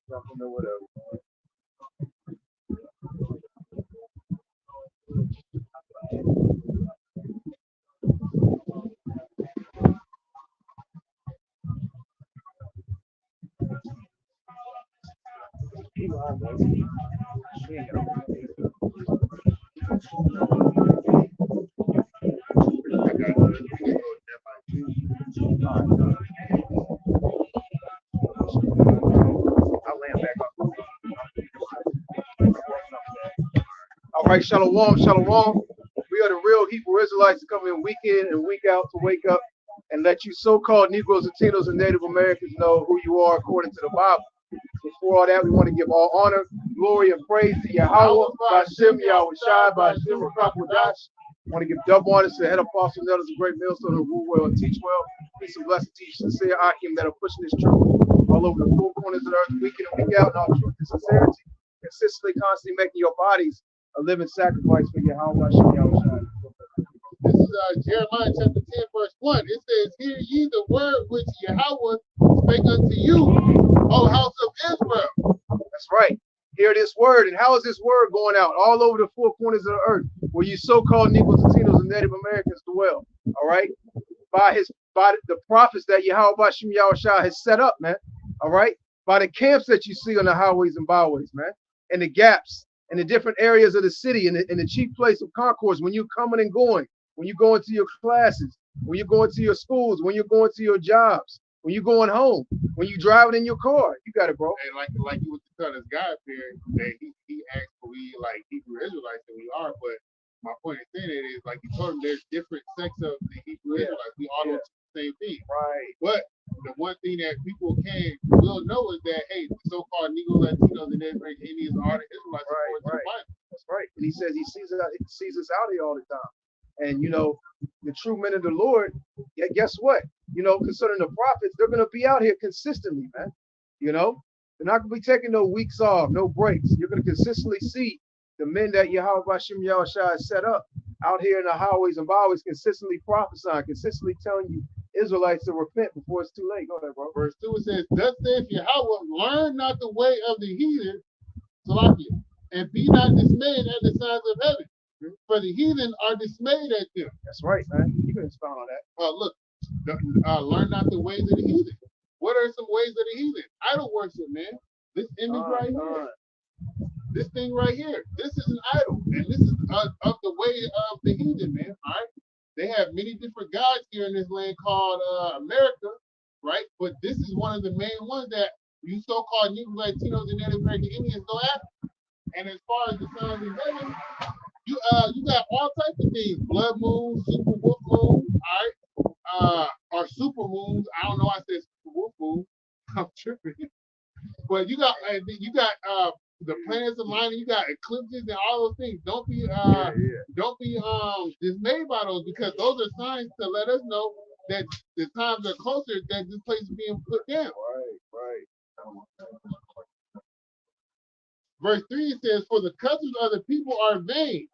Something or whatever. I'll land back up. All right, shalom, shalom. We are the real Hebrew Israelites that come in week in and week out to wake up and let you so-called Negroes, Latinos, and Native Americans know who you are according to the Bible. Before all that, we want to give all honor, glory, and praise to Yahweh, Bashem, Yahweh Shai, Bashem, Rakakwadash. I want to give double honor to the head apostle, elders, a great millstone who rule well and teach well. Peace and blessing to each sincere Akim that are pushing this truth all over the four corners of the earth, week in and week out, in all truth and sincerity, consistently, constantly making your bodies a living sacrifice for Yahweh, Bashem, Yahweh Shai. This is Jeremiah chapter 10, verse 1. It says, "Hear ye the word which Yahweh spake unto you, O house of Israel." That's right. Hear this word. And how is this word going out all over the four corners of the earth where you so-called Negroes, Latinos, and Native Americans dwell? All right. By the prophets that Yahweh Bashem Yahweh Shai has set up, man. All right. By the camps that you see on the highways and byways, man. And the gaps and the different areas of the city and the chief place of concourse when you're coming and going, when you're going to your classes, when you're going to your schools, when you're going to your jobs, when you're going home, when you're driving in your car. You got it, bro. And like you was telling us God here, that he asked for we like Hebrew Israelites that we are, but my point in saying it is like you told him there's different sects of the Hebrew Israelites. We all don't do the same thing. Right. But the one thing that people will know is that hey, the so-called Negro Latinos and Native Indians are the Israelites according to the Bible. That's right. And he says he sees us out here all the time. And you know, the true men of the Lord, guess what? You know, concerning the prophets, they're gonna be out here consistently, man. You know, they're not gonna be taking no weeks off, no breaks. You're gonna consistently see the men that Yahweh Bashem Yahweh Shai has set up out here in the highways and byways, consistently prophesying, consistently telling you Israelites to repent before it's too late. Go ahead, bro. Verse 2 it says, "Thus saith Yahweh, learn not the way of the heathen, Salakia, and be not dismayed at the signs of heaven. For the heathen are dismayed at them." That's right, man. You can expound on that. Look, learn not the ways of the heathen. What are some ways of the heathen? Idol worship, man. This image right here. This thing right here. This is an idol. And this is of the way of the heathen, man. All right. They have many different gods here in this land called America, right? But this is one of the main ones that you so-called Negro Latinos and Native American Indians go after. And as far as the signs in heaven, you got all types of things: blood moons, super wolf moon, all right, or super moons. I don't know. I said super wolf moon. I'm tripping. But you got the planets aligning. You got eclipses and all those things. Don't be dismayed by those, because those are signs to let us know that the times are closer, that this place is being put down. Right. Verse 3 says, "For the customs of the people are vain.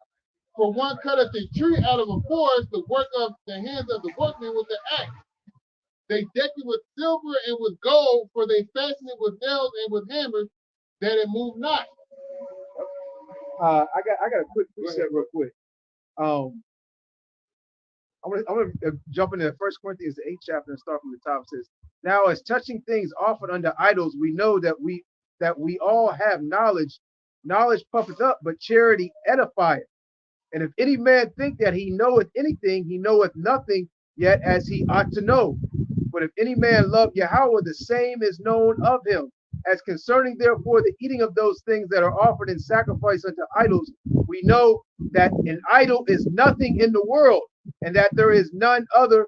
For one cutteth a tree out of a forest, the work of the hands of the workmen with the axe. They deck it with silver and with gold, for they fasten it with nails and with hammers, that it move not." I got a quick precept real quick. I'm gonna jump into 1 Corinthians the 8th chapter and start from the top. It says, "Now as touching things offered unto idols, we know that we all have knowledge. Knowledge puffeth up, but charity edifieth. And if any man think that he knoweth anything, he knoweth nothing yet as he ought to know. But if any man love Yahweh, the same is known of him. As concerning therefore the eating of those things that are offered in sacrifice unto idols, we know that an idol is nothing in the world, and that there is none other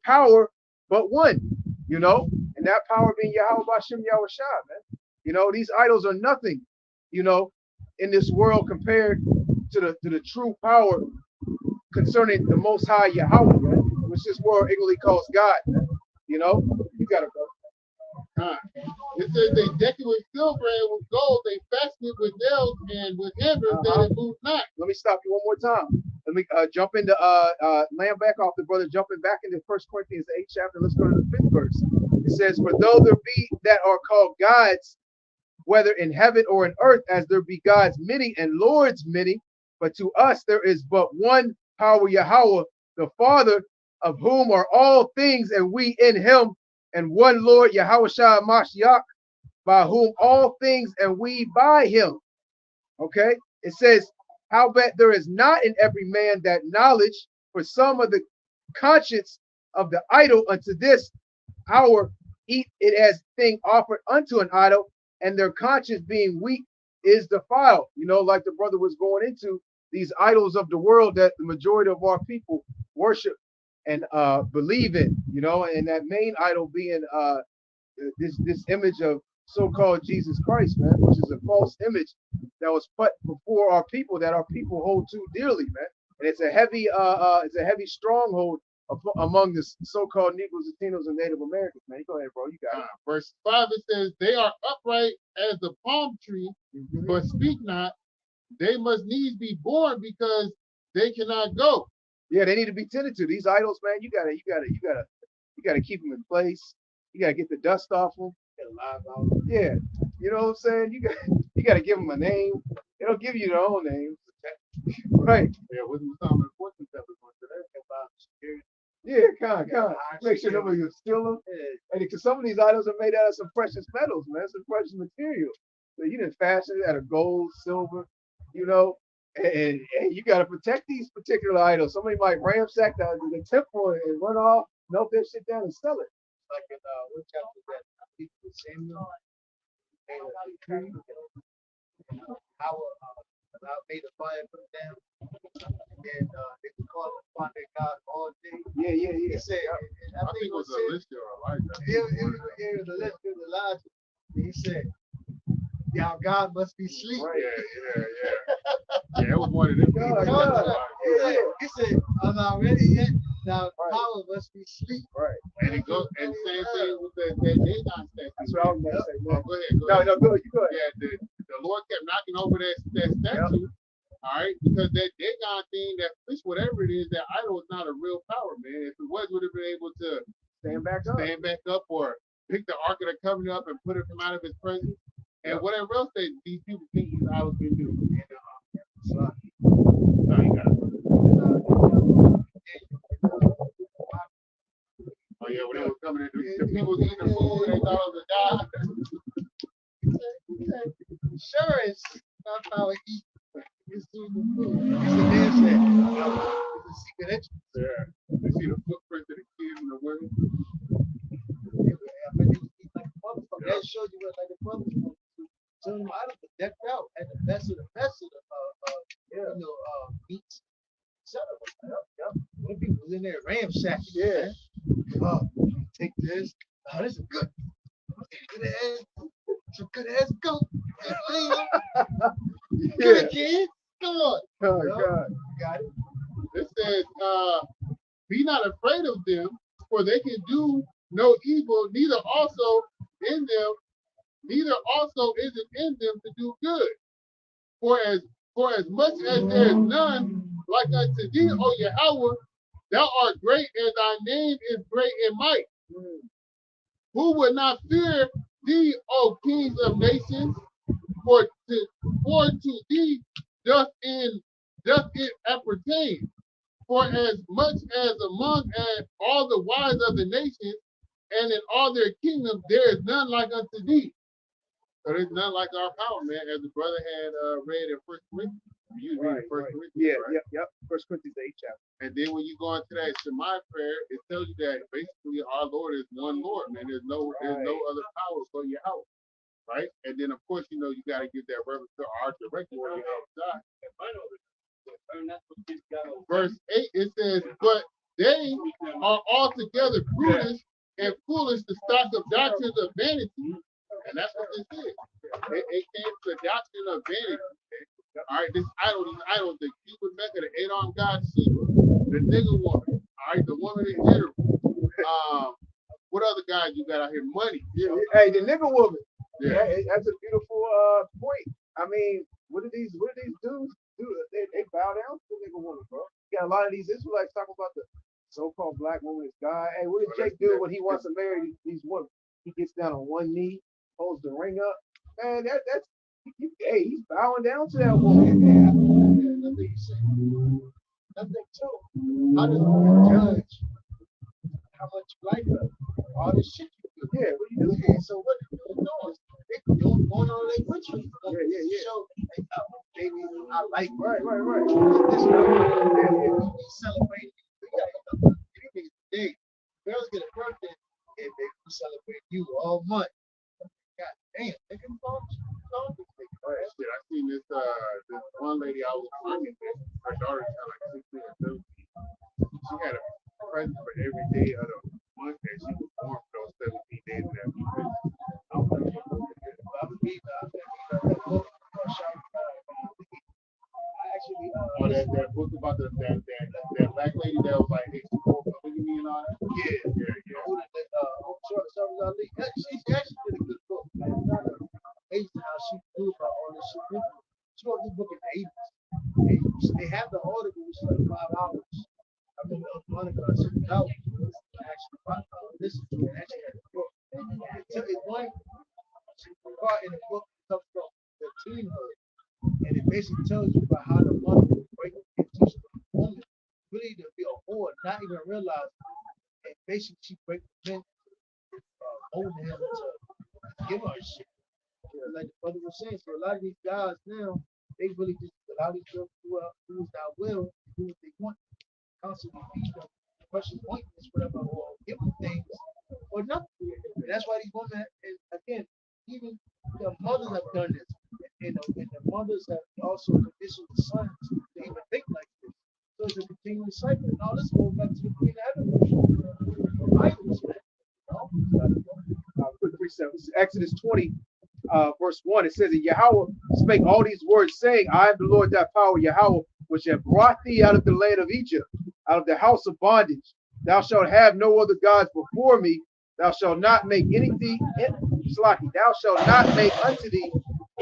power but one." You know, and that power being Yahweh Bashem Yahweh Shai, man. You know, these idols are nothing, you know, in this world compared to the true power concerning the Most High Yahweh, man, which this world ignorantly calls God, man. You know, you got to go. It says they deck it with silver and with gold, they fasten it with nails and with hammers, that it move not. Let me stop you one more time. let me jump into land back off the brother, jumping back into 1 Corinthians, the 8th chapter. Let's go to the 5th verse. It says, "For though there be that are called gods, whether in heaven or in earth, as there be gods many and lords many, but to us there is but one power, Yahweh, the Father, of whom are all things, and we in him, and one Lord, Yahweh Shah Mashiach, by whom all things, and we by him." Okay, it says, "Howbeit there is not in every man that knowledge, for some of the conscience of the idol unto this hour eat it as thing offered unto an idol, and their conscience being weak is defiled." You know, like the brother was going into these idols of the world that the majority of our people worship and believe in, you know, and that main idol being this image of so-called Jesus Christ, man, which is a false image that was put before our people, that our people hold too dearly, man. And it's a heavy stronghold among the so-called Negroes, Latinos, and Native Americans, man. Go ahead, bro. You got it. Verse 5, it says, "They are upright as the palm tree, but speak not. They must needs be born because they cannot go." Yeah, they need to be tended to. These idols, man, you gotta keep them in place. You gotta get the dust off them. Yeah, you know what I'm saying? You gotta give them a name. They don't give you their own name. Right. Yeah, wasn't some important stuff about security. Yeah, kind of. Make sure nobody will steal them. And because some of these items are made out of some precious metals, man, some precious material. So you didn't fashion it out of gold, silver, you know, and you got to protect these particular items. Somebody might ransack the temple and run off, melt that shit down and sell it. Like in what chapter is that? Samuel. How made the fire put down, and they could call upon their God all day. Yeah. He said, I think it was Elisha or Elijah. It was Elijah. He said, "Y'all God must be asleep." Right. Yeah, it was one of them. He said, "I'm not ready yet. Now power must be asleep." Right. And it goes, and same thing with that Dagon statue. That's what I was gonna say. Go ahead. No, go ahead. Yeah, the Lord kept knocking over that statue. Yep. All right, because that Dagon thing, that fish, whatever it is, that idol is not a real power, man. If it was, would have been able to stand back up or pick the Ark of the Covenant up and put it from out of his presence. And whatever else these people think these idols can do. Oh yeah, when they were coming in, the people was eating the food, they thought it was a god. Sure, it's not how it eat. It's through the food. It's a damn set. It's a secret entrance. Yeah. You see the footprint of the kids and the women. That shows you what like the public. So I don't decked out at the best of the meats. What people was in there ramshackling? Yeah. Take this. Oh, this is good. Good ass goat. Good kid. Come on. Oh, God. Got it. It says, "Be not afraid of them, for they can do no evil, neither also is it in them to do good. For as much as there is none like unto thee, O Yahweh, thou art great, and thy name is great in might. Who would not fear thee, O kings of nations? For to thee doth it appertain. For as much as among all the wise of the nations, and in all their kingdoms, there is none like unto thee." So there's none like our power, man, as the brother had read in 1 Corinthians. You read 1 Corinthians. Yeah, right? yep. 1 Corinthians 8th chapter. And then when you go into that Shema prayer, it tells you that basically our Lord is one Lord, man. There's no other power but Yahweh. Right? And then of course, you got to give that reverence to our director, Yahweh. Verse 8, it says, "But they are altogether brutish and foolish to stock of doctrines of vanity." And that's what this is. It came to the doctrine of vanity. All right, this idol, the Cuban Mecca, the eight-armed god Sheba, the nigger woman, all right, the woman in general. What other guys you got out here? Money. Yeah, hey, the nigger woman. Yeah, that's a beautiful point. I mean, what do these dudes do? They bow down to the nigger woman, bro. You got a lot of these Israelites talking about the so-called black woman is God. Hey, what did Jake do when he wants to marry these women? He gets down on one knee, holds the ring up. Man, that's hey, he's bowing down to that woman. Nothing you say. Nothing too. How does one judge how much you like her? All this shit you do. Yeah, what you doing? Yeah, so what are you doing? They going on their rituals. Yeah. Show, like, baby, I like Right. this girl. We celebrate. Anything today. Girls get a birthday and they celebrate you all month. God damn, they can phone. Shit, I seen this one lady I was working with. Her daughter's kind of like 16 or 17. She had a present for every day of the month that she was born for those 17 days of that month. That book about that black lady that was like, hey, she called for me and all that. Yeah. She actually did a good book. Amazing how she knew about all this shit. She wrote this book in the 80s. They have the article, which is like 5 hours. I remember Monica sitting out actually listen to it. Actually had the book. It's one part in the book comes from the teenhood, and it basically tells you about how the mother would break and teach the woman really to be a whore, not even realize. And basically, she breaks the men, holding him to give her shit. Like the brother was saying, so a lot of these guys now, they really just allow these girls to do as thou will, do what they want, constantly feed them, question pointless, whatever, or give them things, or nothing. And that's why these women, and again, even the mothers have done this, and the mothers have also conditioned the sons to even think like this. So it's a continuous cycle. Now let's go back to the Queen of Heaven. Idols, man. Quick precept. This is Exodus 20. Verse 1, it says, and Yahweh spake all these words, saying, I am the Lord thy power, Yahweh, which have brought thee out of the land of Egypt, out of the house of bondage. Thou shalt have no other gods before me. Thou shalt not make anything, thou shalt not make unto thee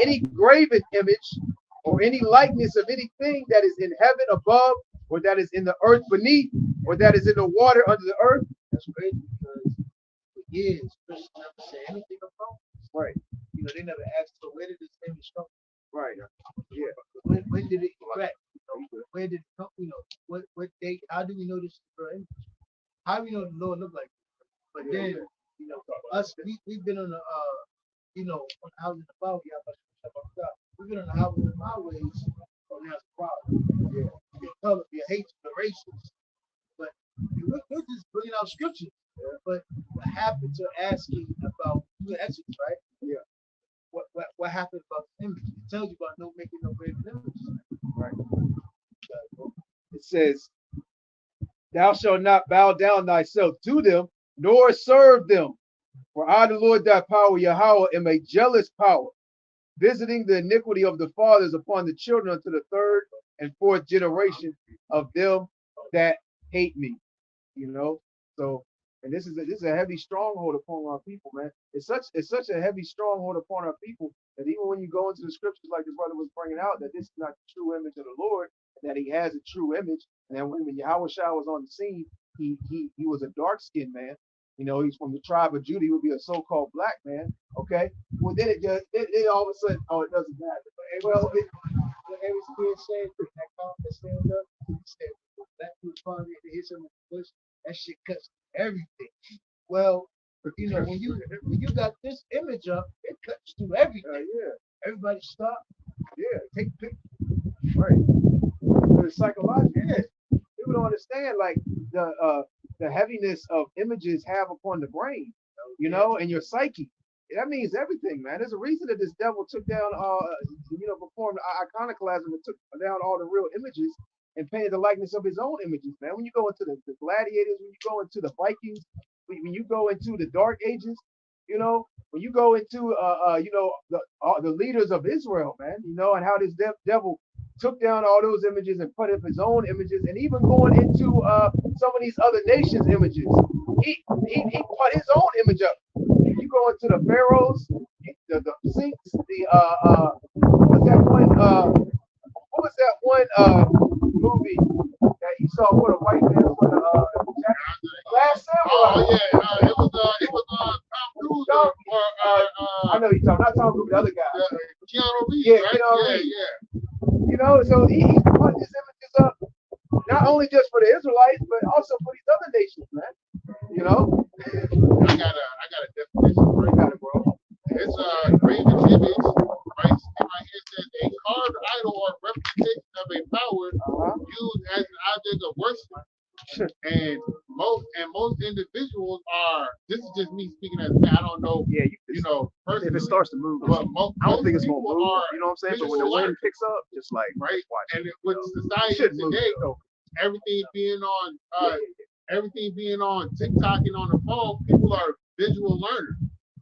any graven image or any likeness of anything that is in heaven above, or that is in the earth beneath, or that is in the water under the earth. That's crazy because for years, Christians never said anything about this. Right. You know, they never asked, so where did this image come from? Right. Yeah. When did it crack? Where did it come? You know, what date? How do we know this is real image? How do we know the Lord look like this? But then, you know, us, we've been on the, you know, on the house in the Bible, we've been on the house in the highways, so that's a problem. Yeah. Your color, your hate, the races. But we're just bringing out scriptures. But what happened to asking about Exodus, right? Yeah. What happened about the image? It tells you about no making no graven images. Right. It says, thou shalt not bow down thyself to them, nor serve them. For I, the Lord thy power, Yahweh, am a jealous power, visiting the iniquity of the fathers upon the children unto the third and fourth generation of them that hate me. You know, so, and this is a heavy stronghold upon our people, man. It's such a heavy stronghold upon our people that even when you go into the scriptures, like the brother was bringing out, that this is not the true image of the Lord, that he has a true image. And when Yahweh Shah was on the scene, he was a dark-skinned man. You know, he's from the tribe of Judah. He would be a so-called black man. Okay. Well, then it all of a sudden, oh, it doesn't matter. But, well, every spirit said that comment stand up, he said black people finally hit some push. That shit cuts everything. Well, you know, when you got this image up, it cuts through everything. Yeah. Everybody stop. Yeah, take pictures. Right. But it's psychological. Yeah. People don't understand like the heaviness of images have upon the brain, you know, and your psyche. That means everything, man. There's a reason that this devil took down performed iconoclasm and took down all the real images and painted the likeness of his own images, man. When you go into the gladiators, when you go into the Vikings, when you go into the Dark Ages, you know, when you go into the leaders of Israel, man, you know, and how this devil took down all those images and put up his own images, and even going into some of these other nations' images, he put his own image up. You go into the pharaohs, the Sphinx, what was that one movie that Esau put a white man for the Last Samurai. Oh yeah, it was Tom Cruise I know you're talking. Not Tom Cruise, the other guy. Keanu Reeves, Yeah, right? Keanu Reeves. Yeah. You know, so he's putting his images up not only just for the Israelites, but also for these other nations, man. You know? I got a definition for You got it, bro. It's a graven image, right? Right here says a carved idol or representation of a power used as an object of worship. And most individuals are. This is just me speaking as a man. I don't know. Yeah, you know, personally. if it starts to move, But I don't think it's gonna people move. are You know what I'm saying? But when the wind visual picks up, just like right? watch And it, with you know? society Shouldn't move, today, though. everything being on everything being on TikTok and on the phone, people are visual learners.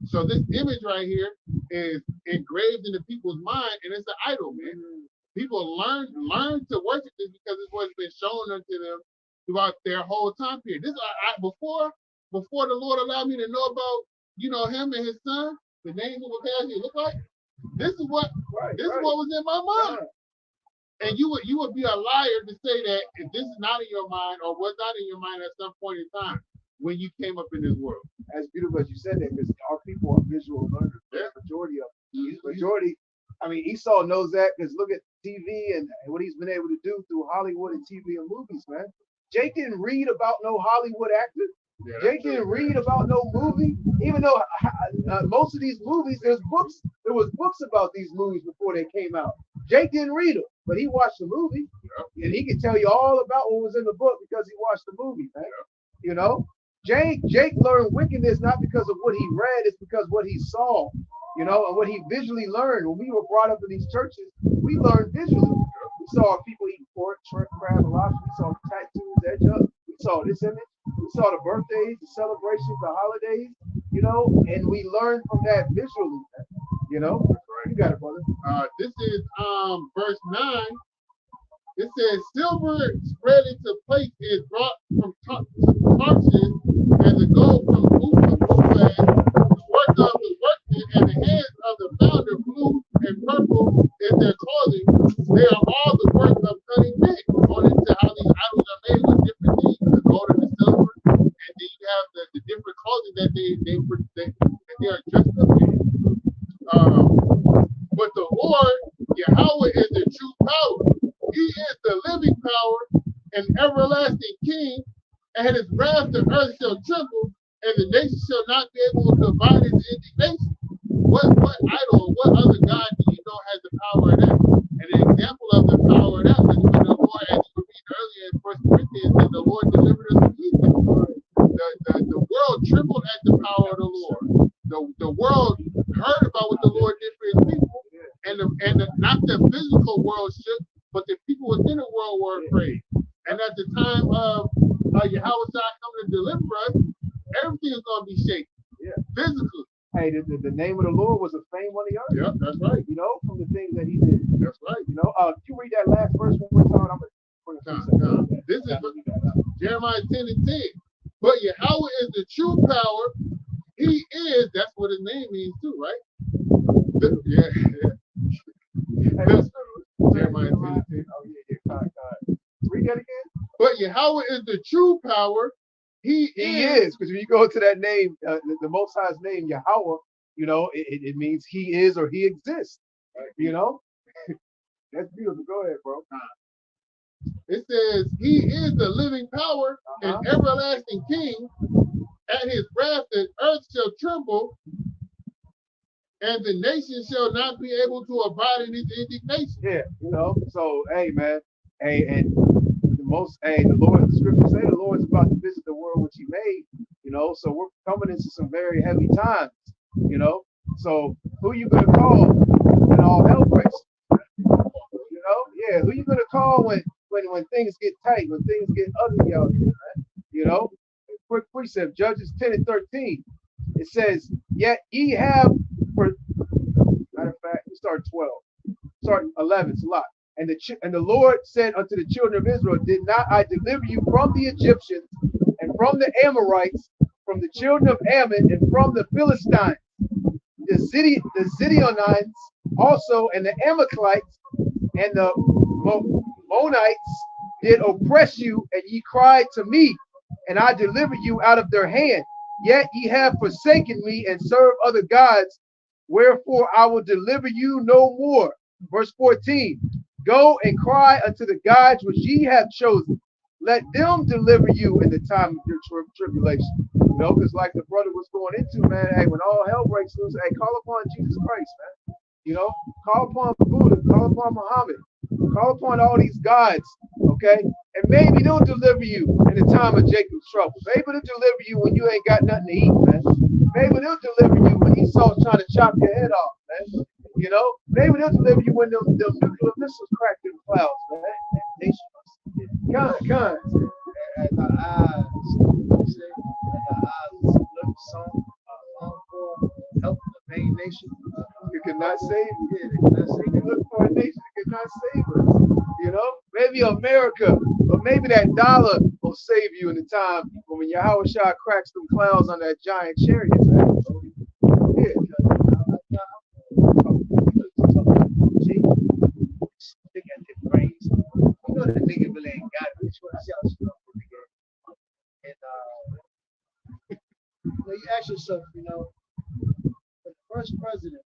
So this image right here is engraved into people's mind, and it's an idol, man. People learn to worship this because it's what's been shown unto them throughout their whole time period. This before the Lord allowed me to know about him and his son, the names of what they actually look like. This is what what was in my mind. And you would be a liar to say that if this is not in your mind or was not in your mind at some point in time when you came up in this world. As beautiful as you said that, because our people are visual learners. Yeah. Majority of them. Majority. I mean, Esau knows that because look at TV and what he's been able to do through Hollywood and TV and movies, man. Jake didn't read about no Hollywood actor. Yeah, Jake didn't read about no movie, even though most of these movies, there was books about these movies before they came out. Jake didn't read them, but he watched the movie, and he can tell you all about what was in the book because he watched the movie, man. You know, Jake learned wickedness not because of what he read, it's because what he saw, and what he visually learned. When we were brought up in these churches, we learned visually. We saw people eating pork, shrimp, crab, and lobster. We saw tattoos etched up. We saw this image. We saw the birthdays, the celebrations, the holidays, and we learned from that visually, You got it, brother. This is verse 9. It says, silver spread into plates is brought from Tarshish, and the gold from Uphaz, the work of the workmen, and the hands of the founder, blue and purple is their clothing. They are all the work of cunning men. Going into how these idols are made with different things, the gold and the silver, and then you have the different clothing that they are dressed up in. But the Lord, Yahweh, is the true power. He is the living power and everlasting King, and his wrath the earth shall tremble, and the nation shall not be able to abide his indignation. What idol, what other God do you know has the power of that? And an example of the power of that was when the Lord, as you read earlier in 1 Corinthians, that the Lord delivered us from evil. The world trembled at the power of the Lord. The world heard about what the Lord did for his people, and not the physical world shook, but the people within the world were afraid. And at the time of Yahweh coming to deliver us, everything is going to be shaken. Yeah. Physically. Hey, the name of the Lord was a fame on the earth. Yeah, that's right. From the things that he did. That's right. You read that last verse one more time. This is Jeremiah 10 and 10. But Yahweh is the true power. He is, that's what his name means too, right? Jeremiah 10 and 10. Read that again. But Yahweh is the true power. He is, because when you go to that name, the Most High's name, Yahweh, it means he is or he exists. That's beautiful. Go ahead, bro. It says he is the living power and everlasting King. At his wrath, the earth shall tremble, and the nation shall not be able to abide in his indignation. Yeah, So, hey, man, and the Lord, the scriptures say the Lord's about to visit the world which he made. So we're coming into some very heavy times. So who you gonna call when all hell breaks? Who you gonna call when things get tight, when things get ugly out here, man? Quick precept, Judges 10 and 13. It says, yet ye have, matter of fact, we start 12. Start 11, it's a lot. And the Lord said unto the children of Israel, did not I deliver you from the Egyptians and from the Amorites, from the children of Ammon, and from the Philistines, the Zidonians also, and the Amalekites, and the Monites, did oppress you, and ye cried to me, and I delivered you out of their hand. Yet ye have forsaken me and served other gods, wherefore I will deliver you no more. Verse 14. Go and cry unto the gods which ye have chosen. Let them deliver you in the time of your tribulation. You know, because like the brother was going into, man, hey, when all hell breaks loose, hey, call upon Jesus Christ, man. You know, call upon Buddha, call upon Muhammad, call upon all these gods, okay? And maybe they'll deliver you in the time of Jacob's trouble. Maybe they'll deliver you when you ain't got nothing to eat, man. Maybe they'll deliver you when Esau's trying to chop your head off, man. You know, maybe they'll deliver you when them nuclear missiles crack through the clouds, man. Kind. As our eyes, say, as our eyes look song, long for help the main nation. You cannot save you. Yeah, they cannot say You look for a nation that cannot save us. You know, maybe America, or maybe that dollar will save you in the time when Yahweh Shah cracks them clouds on that giant chariot. Man. Yeah. See, look at the brains. You know the nigga really ain't got it. Which one y'all stuff with the game? And you know, you ask yourself, you know, from the first president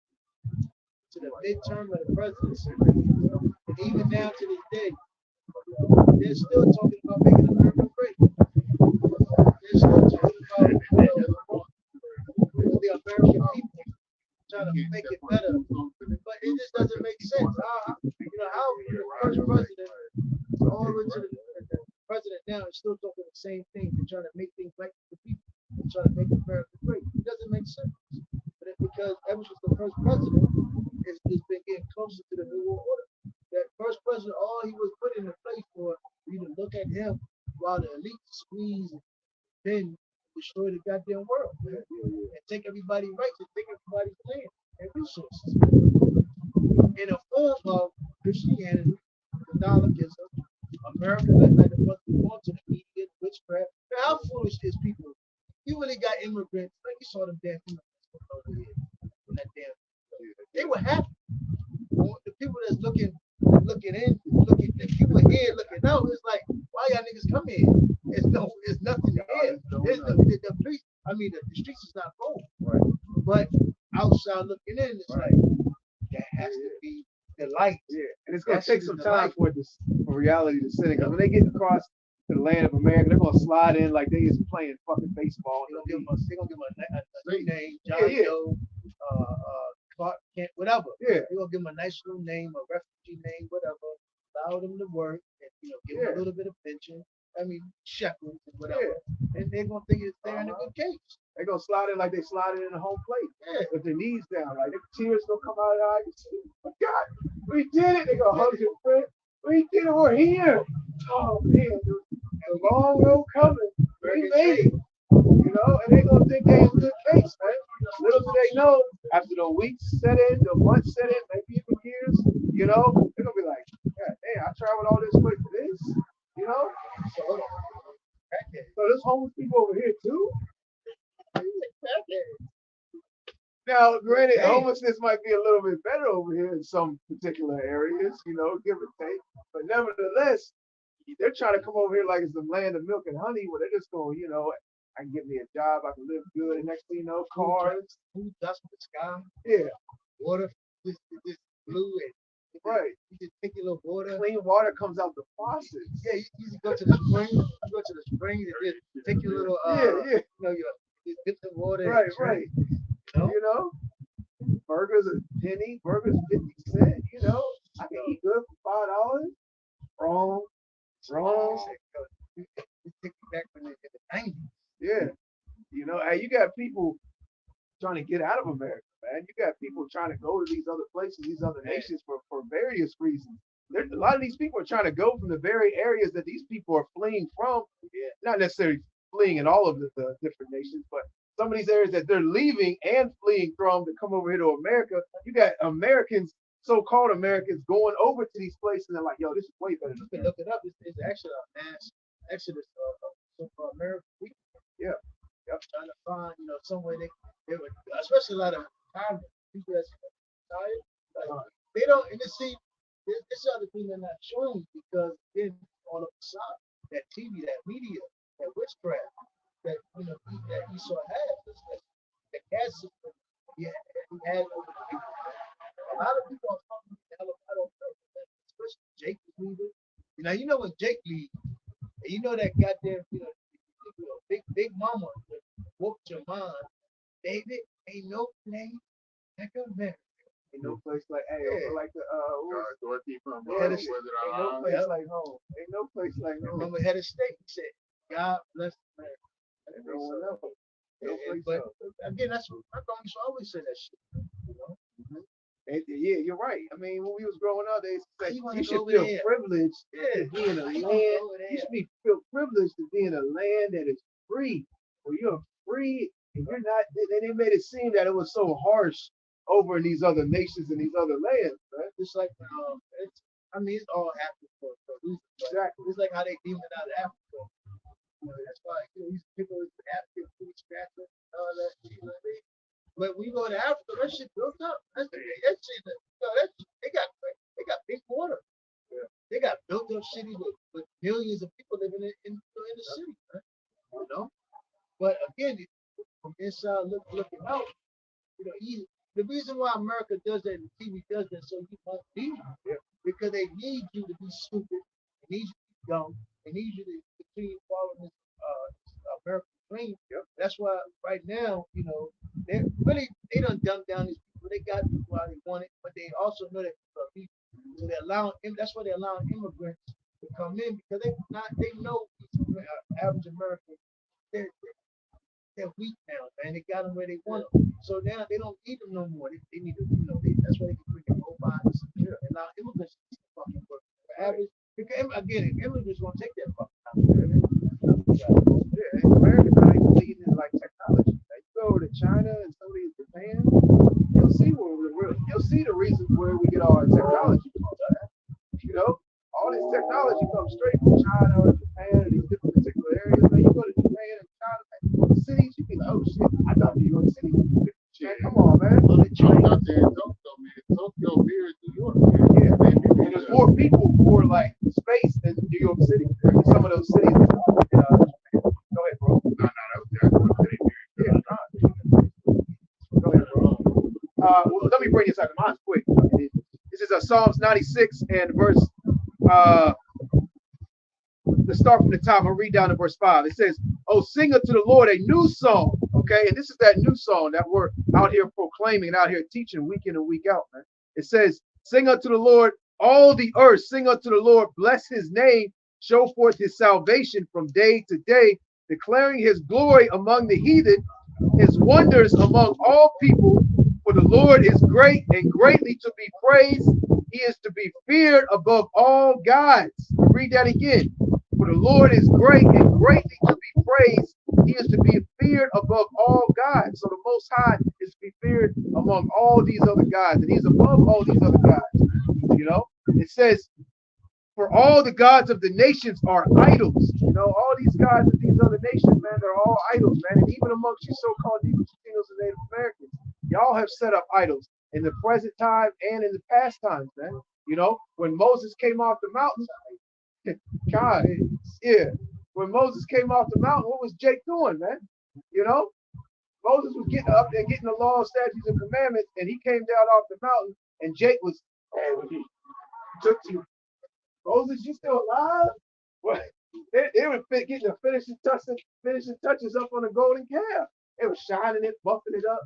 to the midterm of the presidency, and even down to this day, they're still talking about making America great. They're still talking about the American people trying to make it better, but it just doesn't make sense. You know, how the first president all the way to the president now is still talking the same thing. They're trying to make things right for the people. They're trying to make America great. It doesn't make sense. But it's because ever since the first president, it's been getting closer to the New World Order. That first president, all he was put into place for you to look at him while the elite squeeze and then destroy the goddamn world, man. And take everybody's rights and take everybody's land and resources. In a form of Christianity, Catholicism, America, like the fuck we want to the media, witchcraft. Man, how foolish is people? You really got immigrants, like you saw them damn immigrants over here. When that damn, they were happy. The people that's looking in, the people here looking out, it's like, why y'all niggas come here? It's nothing here. The police, I mean, the streets is not full, right? But outside looking in, it's like, that has to be the light. Yeah, and it's gonna take some time for reality to sit in. Because when they get across the land of America, they're gonna slide in like they is playing fucking baseball. They're gonna give them a name, John Doe, Clark Kent, whatever. Yeah. They're gonna give them a nice little name, a refugee name, whatever. Allow them to work and give them a little bit of pension. I mean, shekels and whatever. Yeah. And they're gonna think they're in a good case. They're gonna slide in like they slide in a home plate. Yeah. With their knees down, like their tears gonna come out of their eyes. Oh God, we did it. They gonna hug your friend. We did it. We're here. Oh man, the long road coming. We made it. You know, and they gonna think they in a good case, man. Little do they know, after the weeks set in, the months set in, maybe even years, you know, they're gonna be like, God damn, I traveled all this way for this, you know? So there's homeless people over here too? Now, granted, homelessness might be a little bit better over here in some particular areas, you know, give or take. But nevertheless, they're trying to come over here like it's the land of milk and honey, where they're just going, you know, I can get me a job, I can live good. And next thing you know, cars. Food dust from the sky. Yeah. Water just blue and right. You just take your little water. Clean water comes out the faucets. Yeah, you just go to the spring. You go to the springs and just take your little you know, just dip the water. Right. You know? Burgers a penny, burgers 50 cents, you know. I can eat good for $5. Wrong. You take it back in the 90s. Yeah. You know, hey, you got people trying to get out of America, man. You got people trying to go to these other places, these other nations for various reasons. A lot of these people are trying to go from the very areas that these people are fleeing from. Yeah. Not necessarily fleeing in all of the different nations, but some of these areas that they're leaving and fleeing from to come over here to America. You got Americans, so-called Americans, going over to these places and like, yo, this is way better. You can look it up. It's actually a mass exodus of American people. Yeah. Yep. Trying to find, you know, some way they would, especially a lot of people that's retired, like, they don't, and you see, this other thing they're not showing because then all of the side. That TV, that media, that witchcraft, that that Esau has. The caste system he had over the people. A lot of people are talking about I don't know, especially Jake is leaving. When Jake leaves, and that goddamn, big mama that whooped your mind. David, ain't no place like America. Ain't no place like like the Dorothy from yeah, Wizard ain't no of Oz. place like home. Ain't no place like home. Remember head of state, he said, God bless America. No one else. No place But else. again, that's what my grandma used to always say that shit. And, yeah, you're right. I mean, when we was growing up, they said You wanna you should go feel there. privileged Yeah. to be in a You land. wanna go there. You should feel privileged to be in a land that is free, where you're free and you're not. They made it seem that it was so harsh over in these other nations and these other lands, right? It's like it's all happening for a reason. Exactly. It's like how they demonized Africa. That's why these people with African food scratcher, all that. You know what I mean? But when you go to Africa, that shit built up. That shit, they got big water. Yeah. They got built up cities with millions of people living in the city. Right? But again, from inside looking out, the reason why America does that and TV does that so you won't be here. Because they need you to be stupid, they need you to be dumb, they need you to continue following this American dream. Yep. That's why right now, they done dumbed down these people. They got people while they want it, but they also know that people are people. So that's why they're allowing immigrants to come in because they know these average Americans, they're weak now, man. They got them where they want them. So now they don't need them no more. They need to, that's why they can bring in robots and allow immigrants to fucking work. Average, again, if immigrants won't take that fucking time. Yeah, America's not even leading in like technology. Like, you go over to China and some of these Japan, you'll see you'll see the reasons where we get all our technology from. All this technology comes straight from China or Japan and these different particular areas. When you go to Japan and China, like, cities, you be like, oh shit, I thought New York City. Man, come on, man. Out there in Tokyo, man. Tokyo here in New York. Yeah, and there's more people for like space than New York City. Some of those cities. Go ahead, bro. No, that was Yeah, go ahead, bro. Well, let me bring this out. Mine's quick. This is Psalms 96 and verse. Let's start from the top. I'll read down to verse 5. It says, "Oh, sing unto the Lord a new song." Okay, and this is that new song that we're out here proclaiming and out here teaching week in and week out, man. It says, "Sing unto the Lord, all the earth. Sing unto the Lord, bless his name. Show forth his salvation from day to day, declaring his glory among the heathen, his wonders among all people. For the Lord is great and greatly to be praised. He is to be feared above all gods." Read that again. For the Lord is great and greatly to be praised. He is to be feared above all gods. So the Most High is to be feared among all these other gods, and he's above all these other gods. It says, "For all the gods of the nations are idols." All these gods of these other nations, man, they're all idols, man. And even amongst you so-called Negroes, Latinos, and Native Americans, y'all have set up idols in the present time and in the past times, man. When Moses came off the mountain, God, yeah. When Moses came off the mountain, what was Jake doing, man? Moses was getting up there, getting the law, statutes, and commandments, and he came down off the mountain, and Jake was, took you. Moses, you still alive? What? They were getting the finishing touches up on the golden calf. They were shining it, buffing it up.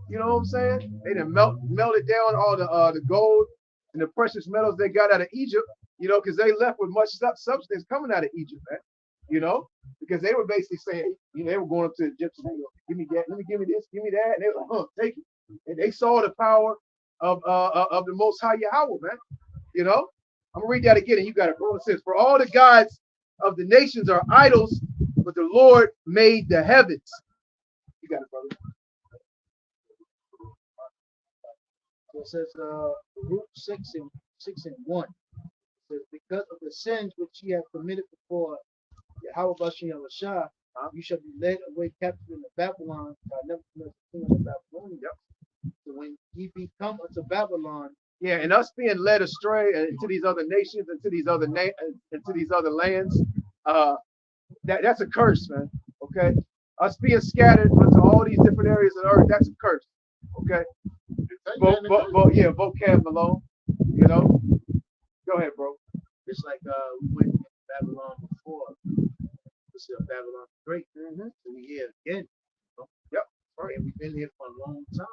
You know what I'm saying? They done melted down all the gold and the precious metals they got out of Egypt. Because they left with much substance coming out of Egypt, man. Because they were basically saying, they were going up to the Egyptians, give me that, give me this, give me that, and they were like, take it. And they saw the power of the Most High Yahweh, man. I'm gonna read that again, and you got it, bro. It says, "For all the gods of the nations are idols, but the Lord made the heavens." You got it, brother. So it says, Luke 6:1. It says, "Because of the sins which ye have committed before Yahweh Bashem Yahushua, you shall be led away captive into Babylon by Nebuchadnezzar, king of the Babylonians. So when ye be come unto Babylon, Yeah, and us being led astray into these other nations, into these other lands, uh, that's a curse, man. Okay, us being scattered into all these different areas of the earth, that's a curse. Okay, Take that in the curse. yeah, vocab Malone. You know, go ahead, bro. It's like we went to Babylon before. It's Babylon the Great. Mm-hmm. So we here again. Yep. Right. And we've been here for a long time.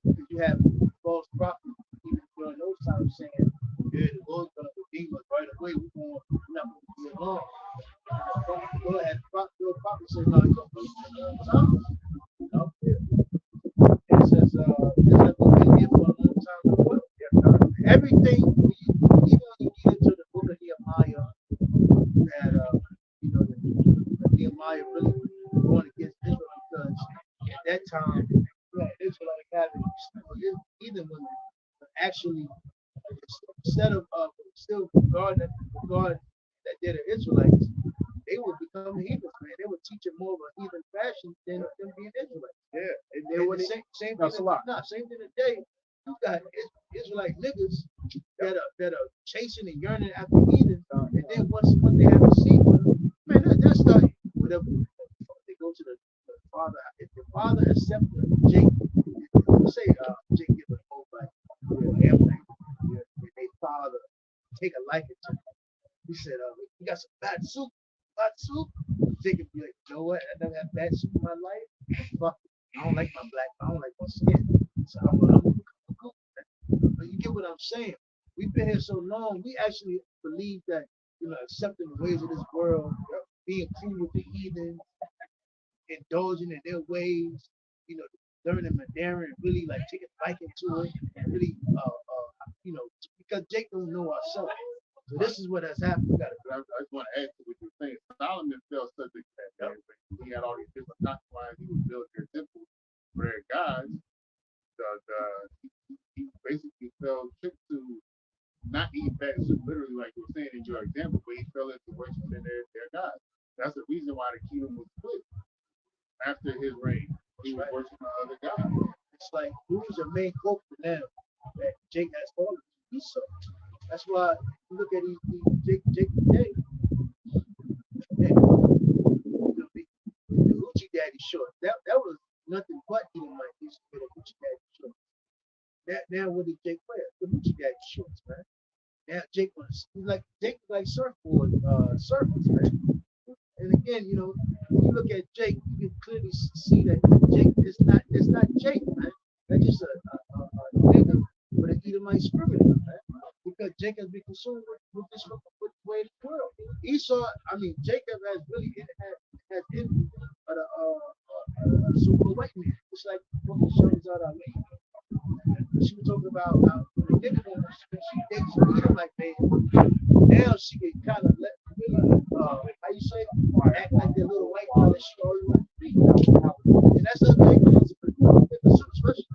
Because you have false prophets even during those times saying, yeah, the Lord's gonna redeem us right away. We're not gonna be alone. Go ahead, your prophet said, no, you're gonna be a long time. You know? It says we've been here for a long time as well. Everything, even when you get into the book of Nehemiah, that Nehemiah really going against Israel because at that time, Israel having even women actually instead of still regarding God that they're the Israelites, they would become heathens, man. They would teach it more of a heathen fashion than them being Israelites. Yeah, and And then when the it, same that's a thing. lot. Same thing today. You got Israelite niggas that are chasing and yearning after heathens, and then once they have a seed with them, man, that's not whatever. They go to the father. If the father accepts Jacob, say Jacob give a whole like everything, and they father take a liking to him. He said, "You got some bad soup, bad soup." Jacob be like, "You know what? I never had bad soup in my life. Fuck it. I don't like my black. I don't like my skin. So I'm gonna cook." But you get what I'm saying? We've been here so long. We actually believe that accepting the ways of this world, being cool with the heathen, indulging in their ways, learning Mandarin, really like taking liking to it, and really, because Jake don't know ourselves. So this is what has happened. We gotta. I just want to add to what you're saying. Solomon fell subject to that. He had all these different concubines. He was building their temples for their gods. He basically fell trick to not eating bad soup, literally like you were saying in your example, but he fell into worshiping their gods. That's the reason why the kingdom was split after his reign. He was worshiping other gods. It's like who's the main culprit now that Jake has fallen? Esau. That's why you look at these Jake today. The Hoochie Daddy short. That was nothing but Edomite. Used to get a Hoochie Daddy short. Now what did Jake wear? The Hoochie Daddy shorts, man. Now Jake was surfboard surfers, man. And again, when you look at Jake, you can clearly see that Jake is not Jake, man. That's just a nigga with an Edomite spirit, man. Because Jacob has been consumed with this with the way of the world. Esau, Jacob has really has envy of the super white man. It's like what the shows out our lady. She was talking about how the nigga when she dates an Edomite man, now she can kind of let really how you say act like that little white girl that she always wanted to be. And that's the thing. Especially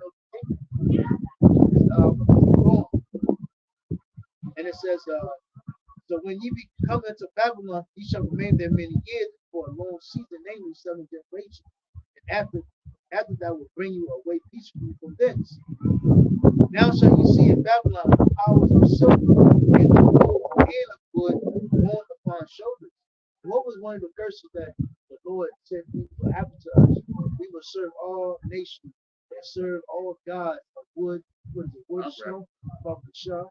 and it says, so when ye come into Babylon, ye shall remain there many years for a long season, namely 7 generations. And after that will bring you away peacefully from thence. Now shall you see in Babylon the powers of silver and of wood borne upon shoulders. What was one of the curses that the Lord said will happen to us? We will serve all nations and serve all gods of wood. What is it? Wood, snow, Shah.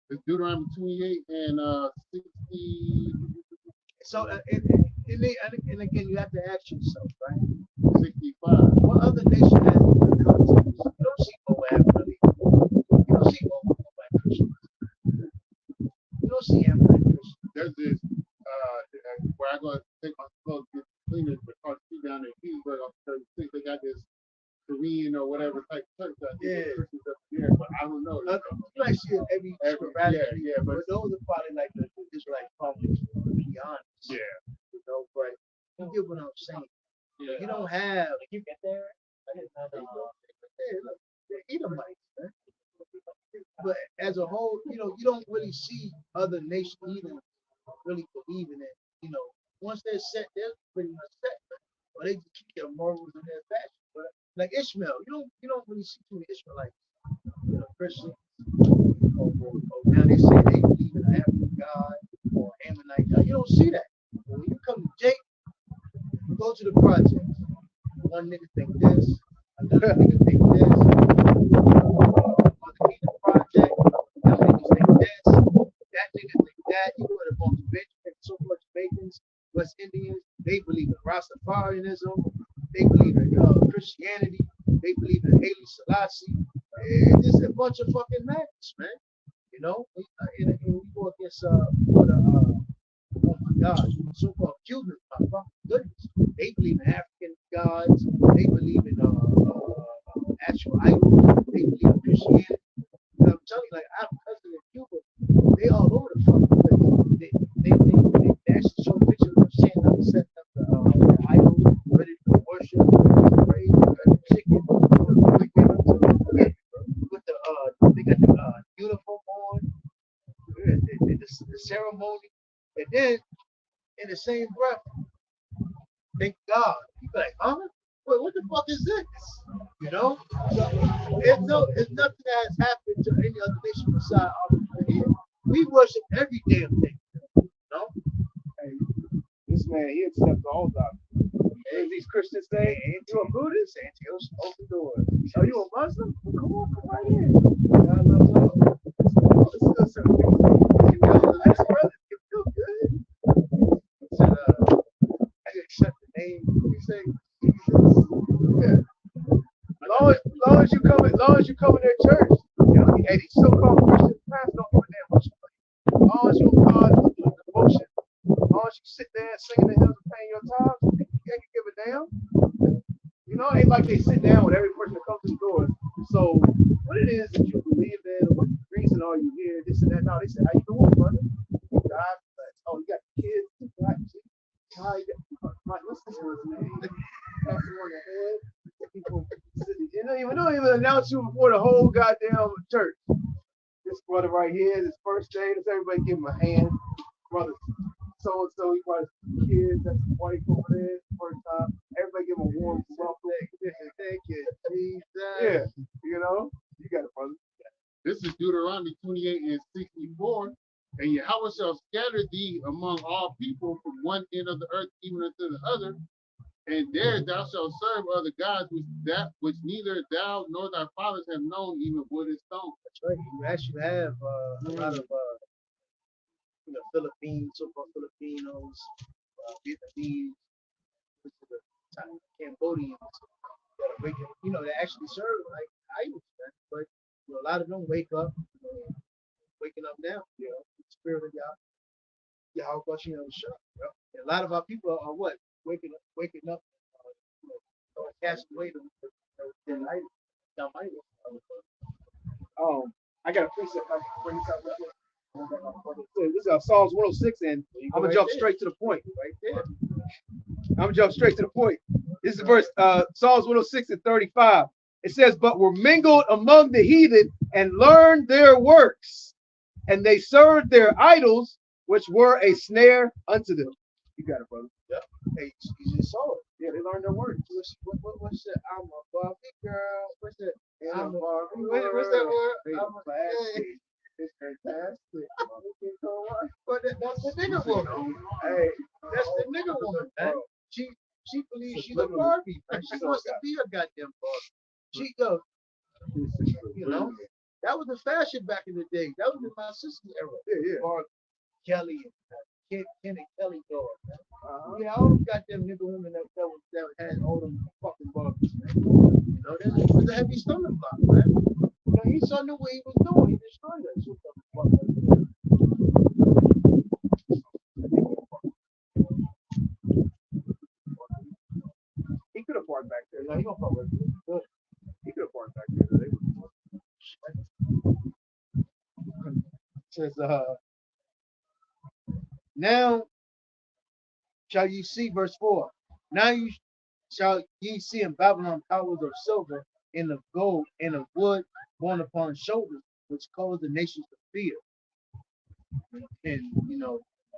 It's Deuteronomy 28 and 60. So, and again, you have to ask yourself, right? 65. What other nation has come to? You don't see Moab really. You don't see Moab Christians. You don't see Ammonite Christians. There's this where I go take my clothes, get cleaners, but across the street down in Petersburg off 36, they got this Korean or whatever type church out there. Christians up there, but I don't know. You might see it every but those are probably like the Israelite prophets, to be honest. Yeah. But you get what I'm saying. Yeah. You don't have. Did you get there? Look, they're Edomites, man. But as a whole, you don't really see other nations even really believing it. Once they're set, they're pretty much set. Or they just keep their morals in their fashion. But like Ishmael, you don't really see too many Israelites, Christians, or now they say they believe in an African God or Ammonite God. You don't see that. When you come to Jake, you go to the project. One nigga think this, another nigga think this, other nigga project, that nigga think this, that nigga think that. You go to the convention, so much Jamaicans, West Indians, they believe in Rastafarianism, they believe in Christianity, they believe in Haile Selassie. It's just a bunch of fucking madness, man. You know, and we go against oh my God, so-called Cubans, my fucking goodness. They believe in African gods. They believe in actual idols. They believe in Christianity. And I'm telling you, like, I have cousins in Cuba. They all over the fucking place. They actually show pictures of them standing up and setting up the idols, ready for worship, praise, chicken, with they got the uniform on, the ceremony, and then in the same breath, thank God. You be like, huh? Wait, what the fuck is this? You know? So it's nothing that has happened to any other nation beside our here. We worship every damn thing. You know? Hey, this man, he accepts all doctrines. Hey, these Christians say, you a Buddhist? Open the door. Are you a Muslim? Well, come right in. God loves all. Let's go, let's brother. You feel good. He said, I accept the name. You say, Jesus. Yeah. Long as you come in their church, you know, hey, these so-called Christian pastors don't give a damn what you believe. As long as you God doing devotion, as long as you sit there and singing the hymns and paying your tithes, they can give a damn. You know, it ain't like they sit down with every person that comes to the door. So what it is that you believe in, what reason are you here, this and that. No, they say, how you doing, brother? God bless. Oh, you got kids? Right. Hi, what's this one's name? Pass it on the head. People, you don't even announce you before the whole goddamn church. This brother right here, this first day, does everybody give him a hand? Brother so and so, he brought his kids, that's his wife over there, first time. Everybody give him a warm welcome. Thank you, Jesus. Yeah, you know, you got it, brother. This is Deuteronomy 28 and 64. And Yahweh shall scatter thee among all people from one end of the earth even unto the other. And there thou shalt serve other gods which neither thou nor thy fathers have known, even wood and stone. That's right. You actually have a lot of Philippines, so-called Filipinos, Vietnamese, Cambodians, they actually serve like idols, man. But a lot of them waking up now, the spirit of Yahweh, shut. And a lot of our people are what? Waking up, casting away their idols. I got a precept I can bring this up. This is Psalms 106, and I'm gonna jump straight to the point. Right there. I'm gonna jump straight to the point. This is verse Psalms 106 and 35. It says, "But were mingled among the heathen and learned their works, and they served their idols, which were a snare unto them." You got it, brother. Yeah. Hey, you just saw it. Yeah, they learned their works. What's that? I'm a Barbie girl. What's that? I'm a Barbie. What's that word? I'm a classy. It's fantastic. But that's the nigga woman. Hey, that's the nigga woman, man. She believes she's a Barbie, man. She wants to be a goddamn Barbie. She goes, that was the fashion back in the day. That was in my sister's era. Yeah. Barbie, Kelly, Ken and Kelly dog, man. Yeah, all them goddamn nigga women that had all them fucking Barbies, man. That was a heavy stomach block, man. He saw knew what he was doing. He destroyed that shit. He could have parked back there. No, he gonna park back there. He could have parked back there. Says, now shall you see, verse 4. Now you shall ye see in Babylon towers of silver and of gold and of wood borne upon shoulders, which cause the nations to fear. And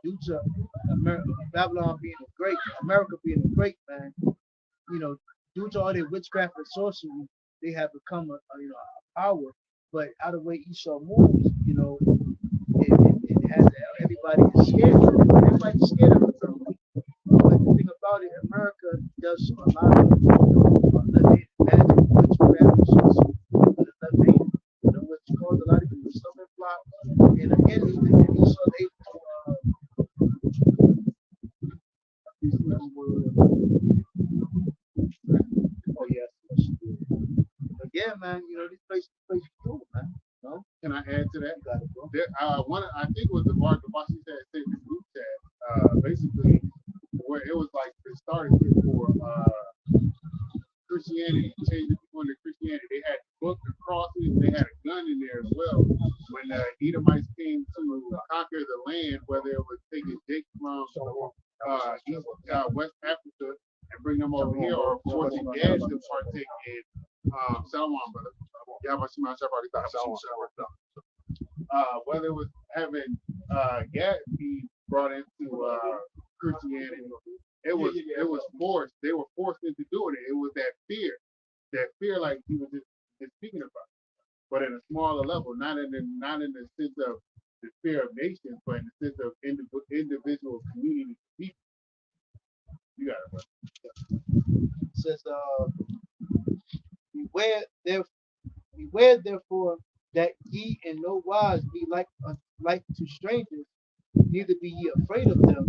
due to Babylon being America being a great, man, due to all their witchcraft and sorcery, they have become a power But out of the way Esau moves, it has everybody is scared. Everybody's scared of it. But the thing about it, America does a lot of left-handed magic, witchcraft, left-handed, which caused a lot of people stumbling blocks. And again, even Esau, oh yes, yeah, man. These places cool, man. Can I add to that? You got it, bro. There, I think it was the Mark Debussy said in the group chat, basically, where it was like it started before Christianity, changing people into Christianity. They had book and crosses, they had a gun in there as well. When the Edomites came to conquer the land, whether it was taking Jake from West Africa and bring them over here, or forcing Gad to partake in Salomon, brother. Whether it was having Gad be brought into Christianity, it was forced. They were forced into doing it. It was that fear, like he was just speaking about, but at a smaller level, not in the sense of the fear of nations, but in the sense of individual community people. You got it, bro. It says, beware therefore that ye in no wise be like to strangers, neither be ye afraid of them.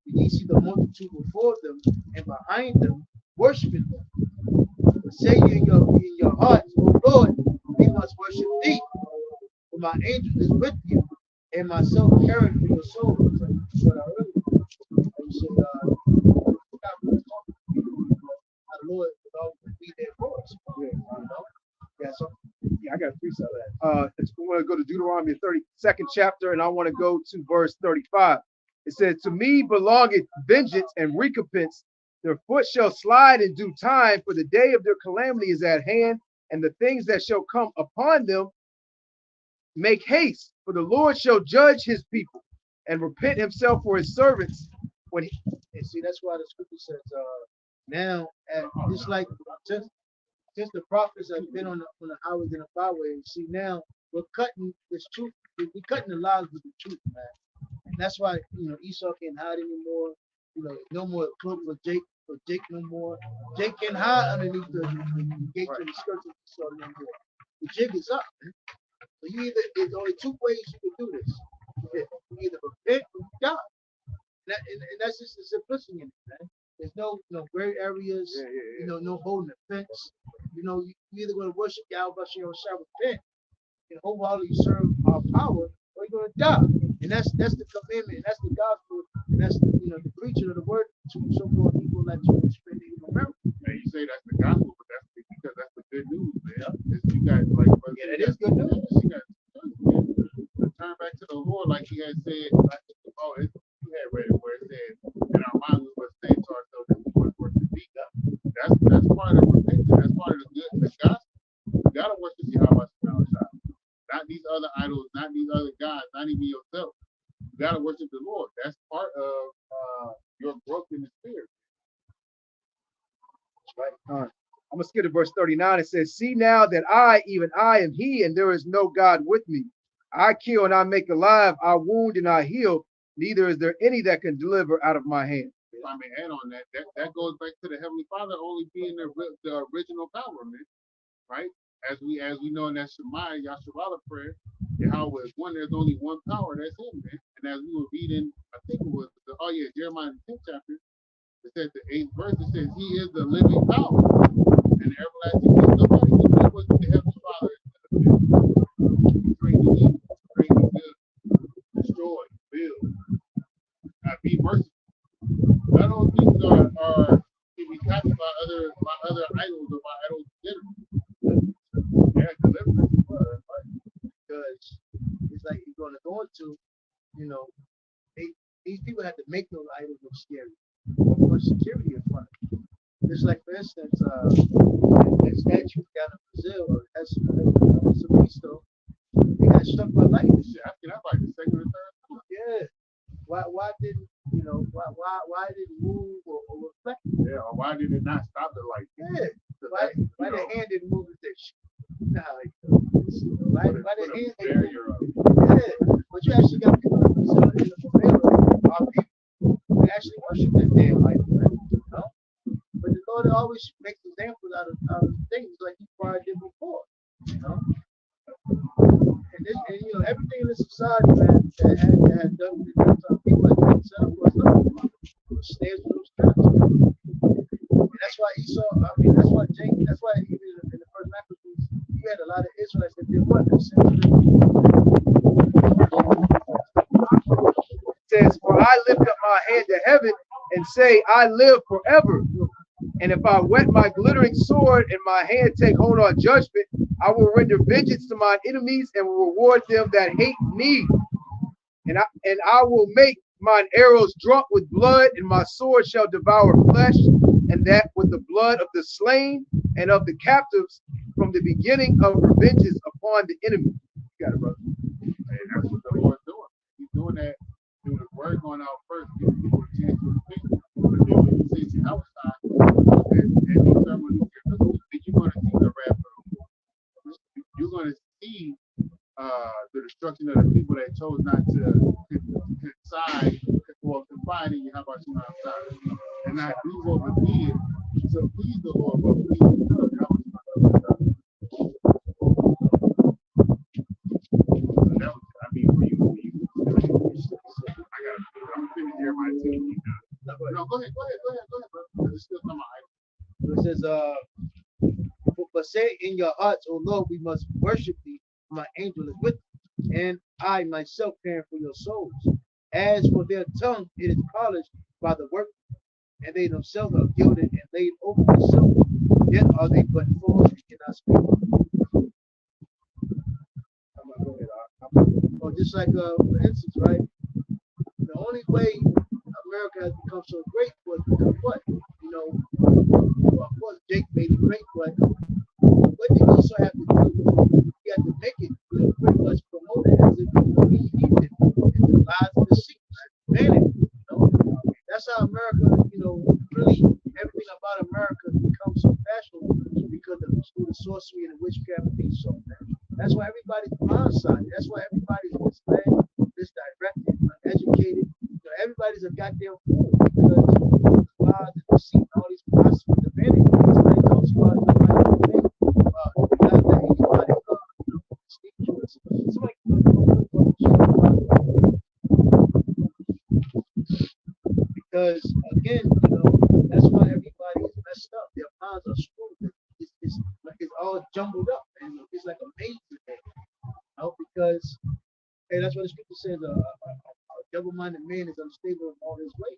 Ye see the multitude before them and behind them, worshiping them. But say ye in your hearts, O Lord, we must worship thee. For my angel is with you, and myself caring for your soul. The Lord will always be there for us. Yeah, so I got a piece of that. I want to go to Deuteronomy 32nd chapter, and I want to go to verse 35. It says, "To me belongeth vengeance and recompense. Their foot shall slide in due time, for the day of their calamity is at hand, and the things that shall come upon them make haste. For the Lord shall judge his people and repent himself for his servants." And see, that's why the scripture says, now, just like since the prophets have been on the highways and the byways, see now we're cutting this truth. We're cutting the lies with the truth, man. And that's why Esau can't hide anymore. No more cloak with Jake no more. Jake can't hide underneath the gate of the skirts of Esau no more. The jig is up, man. So there's only two ways you can do this. You either repent or you die. And that's just the simplicity in it, man. There's no gray areas, no holding the fence. You either going to worship Yahweh or repent and wholeheartedly serve our power, or you're going to die. And that's the commandment, and that's the gospel, and that's the preaching of the word to so-called people that you spend in America. Man, you say that's the gospel, but that's because that's the good news, man. You guys that is good news. You guys turn back to the Lord, like he had said. You had read it where it said, "In our minds we must say to ourselves that we must worship thee." That's part of repentance. That's part of the gospel. You gotta worship Yahweh outside. Not these other idols, not these other gods, not even yourself. You gotta worship the Lord. That's part of your growth in the spirit. Right. All right. I'm gonna skip to verse 39. It says, "See now that I, even I, am he, and there is no God with me. I kill and I make alive, I wound and I heal. Neither is there any that can deliver out of my hand." If I may add on that goes back to the Heavenly Father only being the original power, man. Right? As we know in that Shema Yasharala prayer, Yahweh is one. There's only one power. That's Him, man. And as we were reading, I think it was Jeremiah 10th chapter. It says the 8th verse. It says He is the living power and the everlasting King. Nobody can do what the Heavenly Father is creating evil, creating good, destroy, build, be merciful. None of those things are can be captured by other idols or by idols generally. Yeah, deliverance. Because it's like you're going to go into, these people have to make those idols look scary. Or put security in front of them. Just like, for instance, that statue down in Brazil, or Cristo, they got struck by lightning. I think that's like the second or third. Yeah. Why didn't why did it move or reflect? Yeah, or why did it not stop the light? Yeah. Why the hand didn't move with this? You know how it goes. Right? By the end, barrier of yeah. But you actually got people in the Bible, our people, they actually worship that damn idol, right? You know? But the Lord always makes examples out of things like He probably did before. You know? And you know everything in the society, man, that had done with the people like themselves was nothing. Snares for those traps. And that's why Esau, I mean, that's why Jacob, that's why even in the first Maccabees, you had a lot of Israelites that did what? Says, "For I lift up my hand to heaven and say, I live forever. And if I wet my glittering sword and my hand take hold on judgment, I will render vengeance to mine enemies and will reward them that hate me. And I will make mine arrows drunk with blood, and my sword shall devour flesh, and that with the blood of the slain and of the captives from the beginning of revenges upon the enemy." You got it, brother. And that's what the Lord's doing. He's doing that through the word going out first, giving people a chance to repent. But then when you say it's outside, and these are when you're going to see the wrath of the Lord. You're going to see the destruction of the people that chose not to coincide or confine in how about you outside and not do what was needed to please the Lord, but please themselves. That was, I mean, for you, I gotta finish Jeremiah 10. No, go ahead, bro. It's still talking about It says, but say in your hearts, O Lord, we must worship thee. My angel is with you, and I myself caring for your souls. As for their tongue, it is polished by the work, and they themselves are gilded and laid over with silver. Yet are they but fools and cannot speak. Or just like, for instance, right? The only way America has become so great was because what? You know, well, of course, Jake made it great, but what did he also have to do? He had to make it pretty much promote it as if he did in the lies and deceit, vanity. You know? That's how America, you know, really everything about America becomes so fashionable because of the sorcery and the witchcraft and things so man. That's why everybody's blindsided. That's why everybody's misled, misdirected, uneducated. You know, everybody's a goddamn fool because lies and deceit and all these philosophies of vanity. Somebody talks about because again, you know, that's why everybody is messed up. Their minds are screwed. It's all jumbled up, and it's like a maze today. You know, because hey, that's what the scripture says. A double-minded man is unstable in all his ways.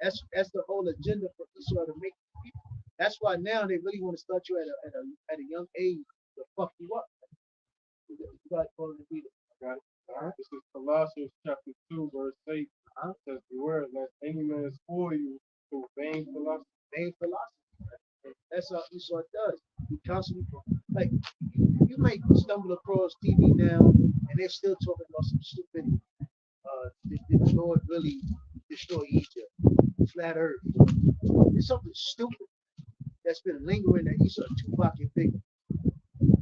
That's the whole agenda for Esau to make people. That's why now they really want to start you at a young age to fuck you up. You got to read it. Got it. All right. This is Colossians chapter 2, verse 8. It says, "Beware lest any man spoil you through vain philosophy." Vain philosophy. And that's how Esau does. He constantly, like, you might stumble across TV now, and they're still talking about some stupidity. Did the Lord really destroy Egypt? Flat Earth. It's something stupid that's been lingering that Esau, Tupac, and Big.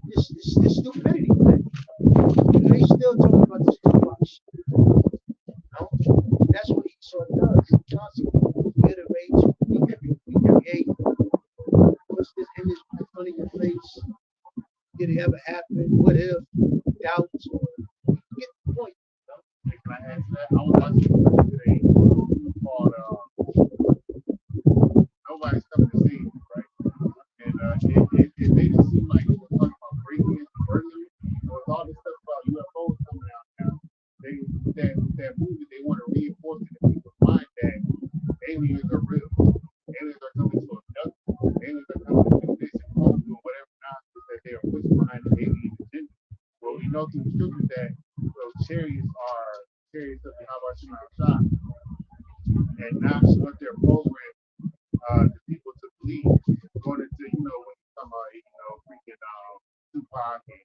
This stupidity, man. They still talking about this Tupac shit. No? That's what Esau does. He constantly reiterates, recreate, puts this image in front of your face. Did it ever happen? What if? Doubts, or you get the point. Can I answer that? I was watching today called Nobody's Coming to Save You, right? And it made it seem like it was talking about breaking and burglary. There was all this stuff about UFOs coming out now. With that movie, they want to reinforce it in people's mind that aliens are real. Aliens are coming to abduct. Aliens are coming to do this and do whatever nonsense that they are pushing behind the alien agenda. Well, we know through the scriptures that those chariots are chariots of the Habashim Shah, and not what they're programmed the people to believe. Going into, you know, when you talk about, you know, freaking Tupac and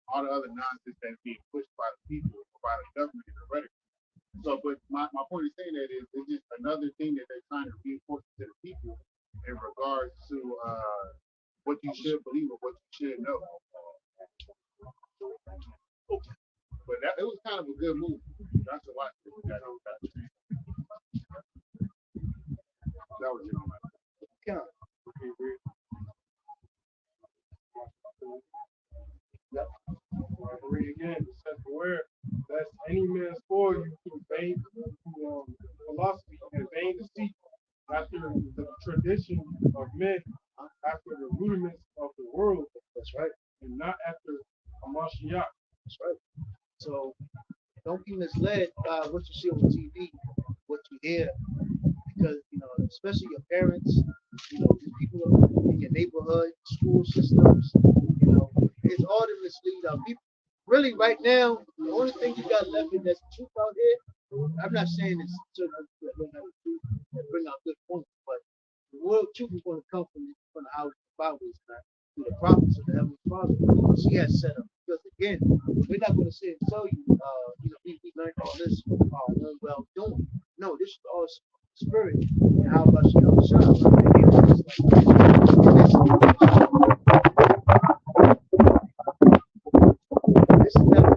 all the other nonsense that's being pushed by the people, by the government and the rhetoric. So, but my point of saying that is it's just another thing that they're trying to reinforce to the people in regards to what you should believe or what you should know. But it was kind of a good movie. I should watch it. That was it on my Count. Read again. It says, "Beware, lest any man spoil you through vain philosophy and vain deceit, after the tradition of men, after the rudiments of the world." That's right. And not after a Mashiach. That's right. So don't be misled by what you see on TV, what you hear, because especially your parents, the people in your neighborhood, school systems, it's all to mislead our people. Really, right now, the only thing you got left is that's truth out here. I'm not saying it's to bring out good points, but the real truth is going to come from the house of the Bible, is not through the prophets of the Heavenly Father. She has set up. Because again, we're not going to sit and tell you, we learned all this from our own well doing. No, this is all spirit. And how about you have a shot? This is not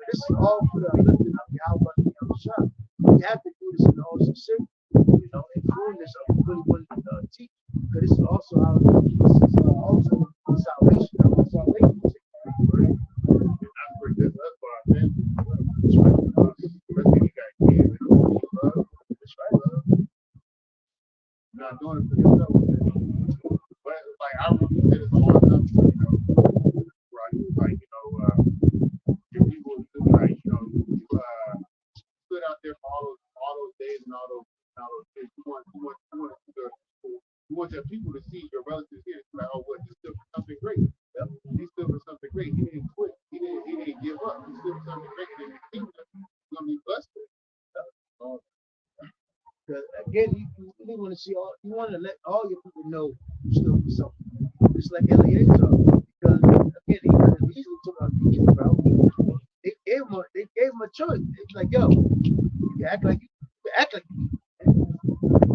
this is all for the uplifting of Yahweh and Yahweh. We have to do this in all sincerity, and fullness of really wanting to teach. Because this is also how this is also salvation. Salvation. Right? That's pretty good. That's why I think that's right. Especially you got kids, that's right. Not doing it for yourself. But like I remember you said it's a hard enough, right? Like, your people like, stood out there for all those days and all those days. You want your people to see your relatives here. It's like, oh, what? He stood for something great. Yep. He stood for something great. He didn't quit. He didn't give up. He stood for something great. And the kingdom is gonna be blessed. Because again, you really want to see you want to let all your people know you stood for something. Just like Eliezer. Because again, he easily took out the Egypt route. They gave him a choice. It's like, yo, you act like you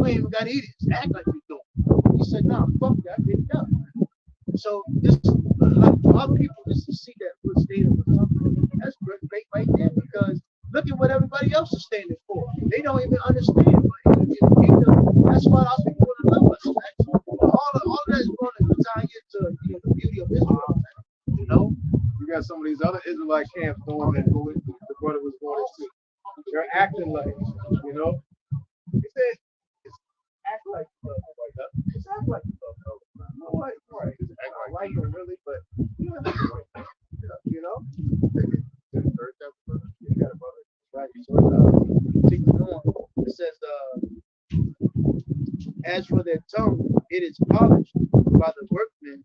ain't even gotta eat it. Just act like you don't. He said, nah, fuck that, get it up. So just like for other people just to see that good state of something, that's great right there, because look at what everybody else is standing for. They don't even understand. That's why our people want to love us. All of that is going to tie into the beauty of Israel. You got some of these other Israelite camps going that the brother was going to. They're acting like, he said, it's act like it's act like right. It's act like really, but you don't have to like that. Right. So continuing on, it says, as for their tongue, it is polished by the workmen,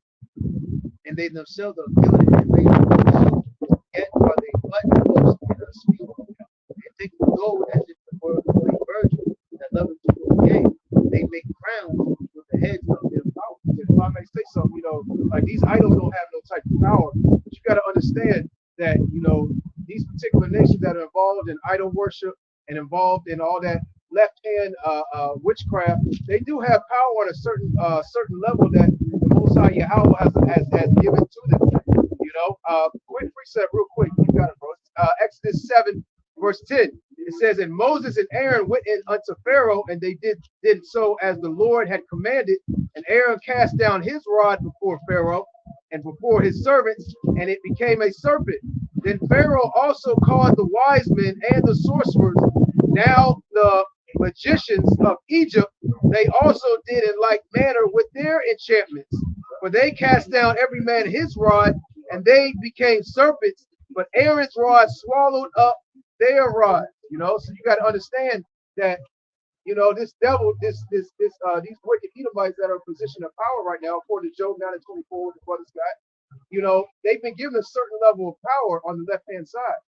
and they themselves are gilded and made of gold. Yet are they but boast in a speech, and think of gold as if it were for a virgin that loveth to go gay. They make crowns with the heads of their power. If I may say something, like these idols don't have no type of power, but you got to understand that these particular nations that are involved in idol worship and involved in all that left-hand witchcraft, they do have power on a certain level that the Most High Yahweh has given to them. Quick precept, real quick. You got it, bro. Exodus 7, verse 10. It says, "And Moses and Aaron went in unto Pharaoh, and they did so as the Lord had commanded. And Aaron cast down his rod before Pharaoh and before his servants, and it became a serpent. Then Pharaoh also called the wise men and the sorcerers. Now the magicians of Egypt, they also did in like manner with their enchantments. For they cast down every man his rod, and they became serpents. But Aaron's rod swallowed up their rod." So you got to understand that this devil, these wicked Edomites that are in a position of power right now, according to Job 9:24, the brother's got, they've been given a certain level of power on the left-hand side,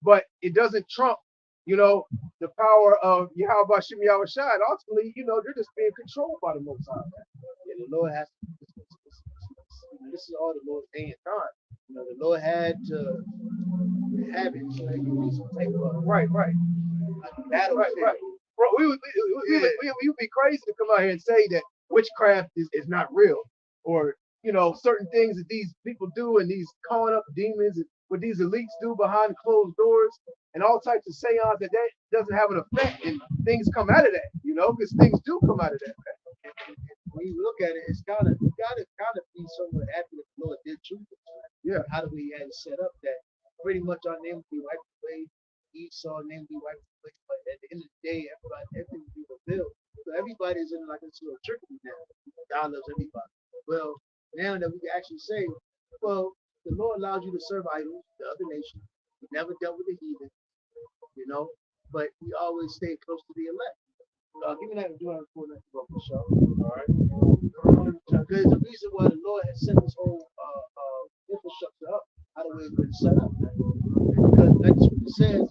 but it doesn't trump, the power of Yahweh Shem Yahweh Shai. And ultimately, they're just being controlled by the Most High. And the Lord has this is all the Lord's day and time. The Lord had to have it so that you need some type of right. Battle right. Bro, we would be crazy to come out here and say that witchcraft is not real, or certain things that these people do, and these calling up demons, and what these elites do behind closed doors, and all types of seance that doesn't have an effect, and things come out of that, because things do come out of that. When you look at it, it's gotta be somewhat after the Lord did choose it. Yeah. How do we have it set up that pretty much our name will be wiped away, Esau name will be wiped away, but at the end of the day, everything will be revealed. So everybody's in like a sort of tricky now. God loves everybody. Well, now that we can actually say, well, the Lord allows you to serve idols, the other nations. He never dealt with the heathen, but we always stay close to the elect. Give me that and do it for that book, show. All right. Because the reason why the Lord has set this whole infrastructure up, how the way it's been set up. Because like the scripture says,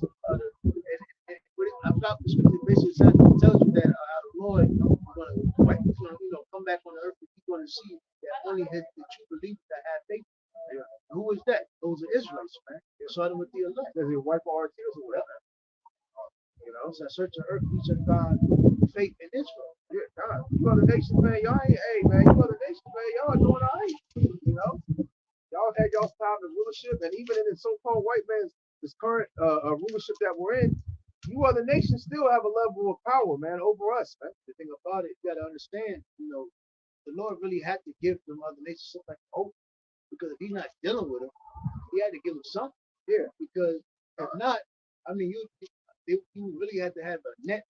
I forgot the scripture basically tells you that the Lord is going to come back on the earth, and he's going to see that only the true believers that have faith. Yeah. Who is that? Those are Israelites, man. Starting with the elect. Does he wipe all our tears away? So I search the earth, we search God, faith in Israel. Yeah, God. You other nations, man, y'all ain't, hey, man, you other nations, man, y'all are doing all right. Y'all had y'all's time of rulership, and even in the so-called white man's this current rulership that we're in, you other nations still have a level of power, man, over us, man. The thing about it, you got to understand, the Lord really had to give them other nations something like hope, because if he's not dealing with them, he had to give them something. Yeah, because if not, I mean, you really had to have a net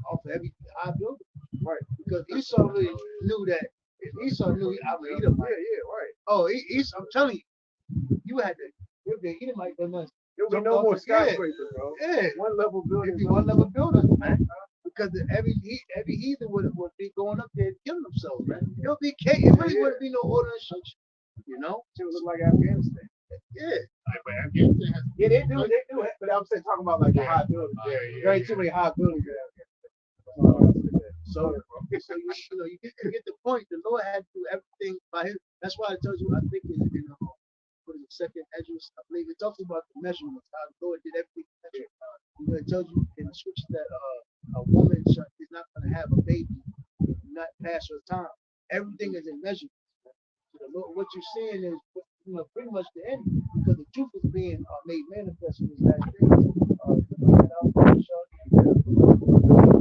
off of every high building, right? Because Esau really knew that. Esau knew I would eat him. Yeah, right. Oh, Esau, I'm telling you, you had to. If they eat him like that, there'll be no more skyscrapers, bro. Yeah, one level building. One level buildings, man. Because every heathen would be going up there and killing themselves, man. It would be chaos. It really wouldn't be no order and structure. It would look like Afghanistan. Yeah. But Afghanistan has. Yeah, they do it. But I'm saying talking about like the high buildings. There ain't too many high buildings in Afghanistan. So you get the point. The Lord had to do everything by his. That's why I told you. I think in what is it, second Esdras, I believe it talks about the measurements. How the Lord did everything. It tells you in the scripture that a woman is not going to have a baby, not past her time. Everything is in measurements. So the Lord, what you're seeing is pretty much the end, because the truth is being made manifest in these last days.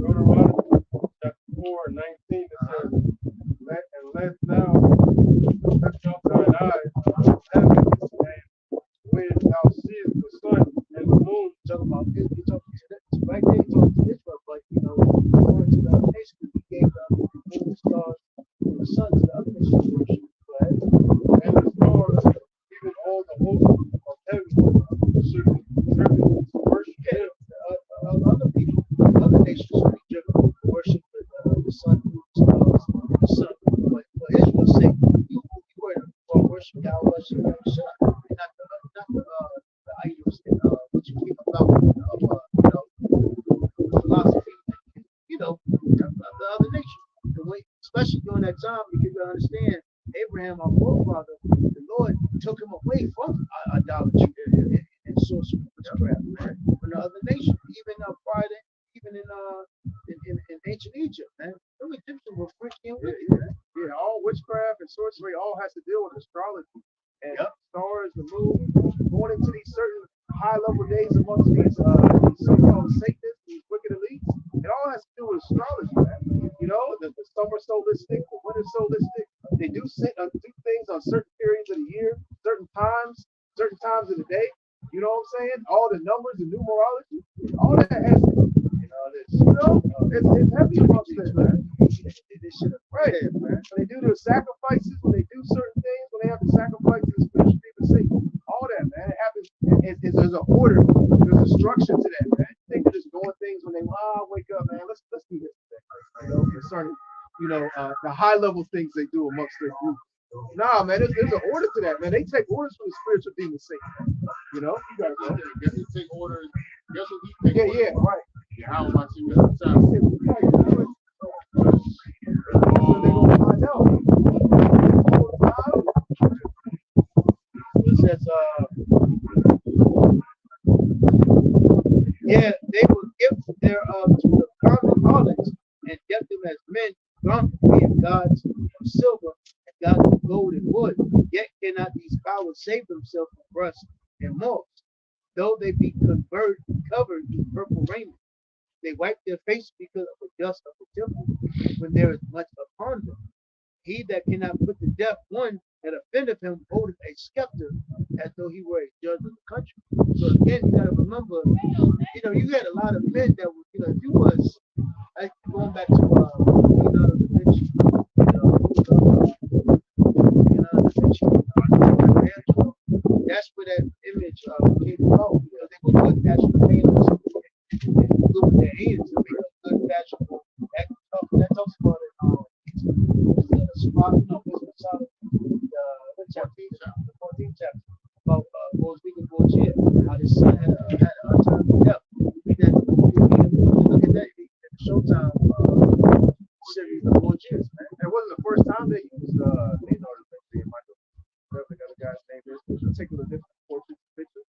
Deuteronomy chapter 4:19, it says, "Let thou lift up thine eyes to heaven, and when thou seest the sun and the moon." Talking about this, right there, talking to Israel, but going to the other nations, he gave the moon, stars, and the sun to the other nations to worship. And the stars, even all the hosts of heaven, should worship him. Other people, other nations should be driven to worship the sun, stars, the sun. But for Israel's sake, you were to worship Yahweh, not the idols and what you keep about philosophy, the other nation. The way, especially during that time, because you understand, Abraham, our forefather, the Lord took him away from idolatry and sorcery, witchcraft, man. From the other nation, even prior to, even in ancient Egypt, man. Them Egyptians were freaky and wicked, man. Yeah, all witchcraft and sorcery all has to deal with astrology and stars, the moon, going into these certain high-level days amongst these so-called Satanists, these wicked elites. It all has to do with astrology, man. The summer solistic, the winter solistic. They do things on certain periods of the year, certain times of the day. You know what I'm saying? All the numbers and numerology, all that has to do. It's heavy amongst this, man. This shit right, man. When they do the sacrifices, when they do certain things, when they have to sacrifice to the spiritual people, Satan, all that, man. It happens. There's an order. There's a structure to that, man. You think they're just doing things when they wake up, man. Let's do this thing. Concerning, the high level things they do amongst their group. Nah, man, there's an order to that, man. They take orders from the spiritual demon Satan. You gotta go. Guess he take orders. Guess what he takes orders. Yeah, right. Yeah, how am I seeing this time? So they're gonna find out. It says, they will give their to the common harlots and get them as men drunk, silver, and gods of gold and wood. Yet cannot these powers save themselves from rust and moth. Though they be covered in purple raiment, they wipe their face because of the dust of the temple, when there is much upon them. He that cannot put to death one that offendeth him holdeth a scepter as though he were a judge of the country. So again, you gotta remember, you had a lot of men that were, if you was like going back to Leonardo da Vinci, Leonardo da Vinci, Michelangelo, that's where that image came from, because they were good national painters and good with their hands. They were good national. That talks about it. Spot, the 14th chapter about Roswitha Borgia, how his son had a time of death. Look at that the Showtime series of Borgias, man. It wasn't the first time they used Leonardo da Vinci and Michael, whatever the other guy's name is, particular different portraits and pictures.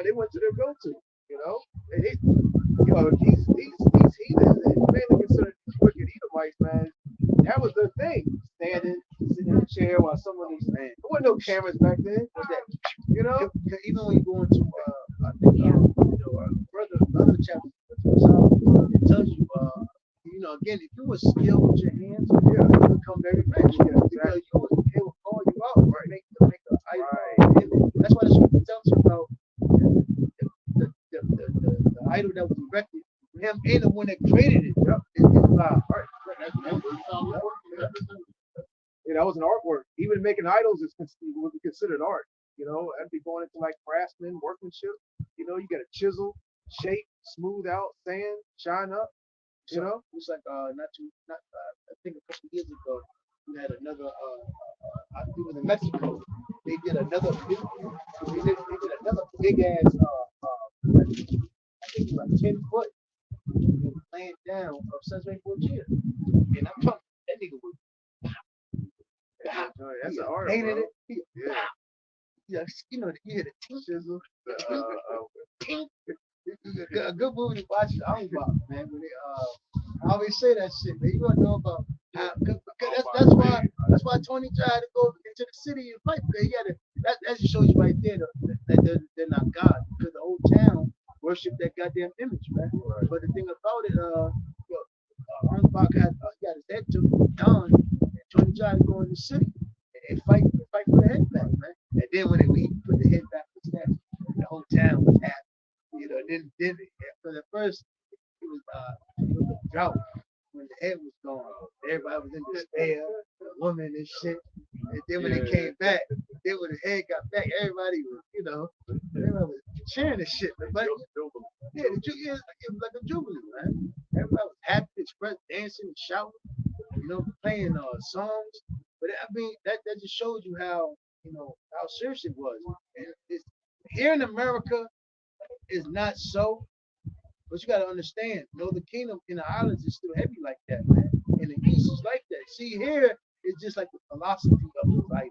They went to their go-to. These heathens, mainly considered these wicked Edomites, man. That was the thing. Standing, sitting in a chair while someone was saying, there wasn't no cameras back then. Was that, Even when you go into, I think, other chapters, it tells you, again, if you were skilled with your hands, you would become very rich. Because they will call you out, right? Make an idol. Right. That's why the scripture tells you about the idol that was erected. Him ain't the one that created it. It's God. Right. That was an artwork. Even making idols would be considered art. That'd be going into like craftsman, workmanship. You get a chisel, shape, smooth out, sand, shine up. It's like I think a couple years ago we had another I think it was in Mexico. They did another big ass I think it was like 10 foot laying down of Cesare Borgia. And I'm talking that nigga was that's an art. Painted Bro. it. You hear the tink sizzle. A good movie to watch is Ongba, man. When I always say that shit, man. You gotta know about how, that's why Tony tried to go into the city and fight. Because that just shows you right there that they're not God, because the whole town worship that goddamn image, man. Right. But the thing about it, Ongba got his head took down, and Tony tried to go in the city and fight for the head back, man. And then when he put the head back, the whole town was happy. Then for the first, it was a drought when the head was gone. Everybody was in despair, the woman and shit. And then when they came back, then when the head got back, everybody was, everybody was cheering and shit. But it was like a jubilee, man. Everybody was happy, expressed, dancing and shouting, playing songs. But I mean, that just shows you how serious it was. And it's here in America. Is not so, but you got to understand, the kingdom in the islands is still heavy like that, man. In the east is like that. See, here it's just like the philosophy of the idols, man,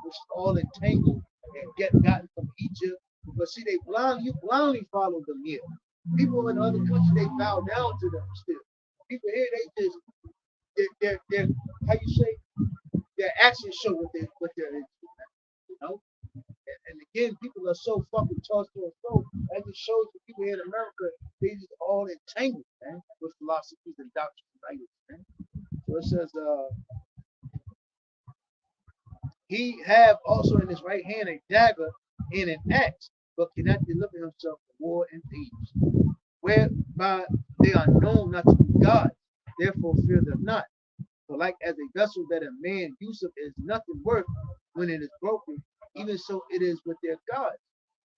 which is all entangled and gotten from Egypt. But see, you blindly follow them here. People in other countries, they bow down to them still. People here, they're how you say, their actions show what they're into, And again, people are so fucking tossed to and fro. That just shows the people here in America, they just all entangled, man, with philosophies and doctrines and ideas, man. So it says, he have also in his right hand a dagger and an axe, but cannot deliver himself from war and thieves, whereby they are known not to be gods, therefore fear them not. For like as a vessel that a man useth is nothing worth when it is broken, even so it is with their gods.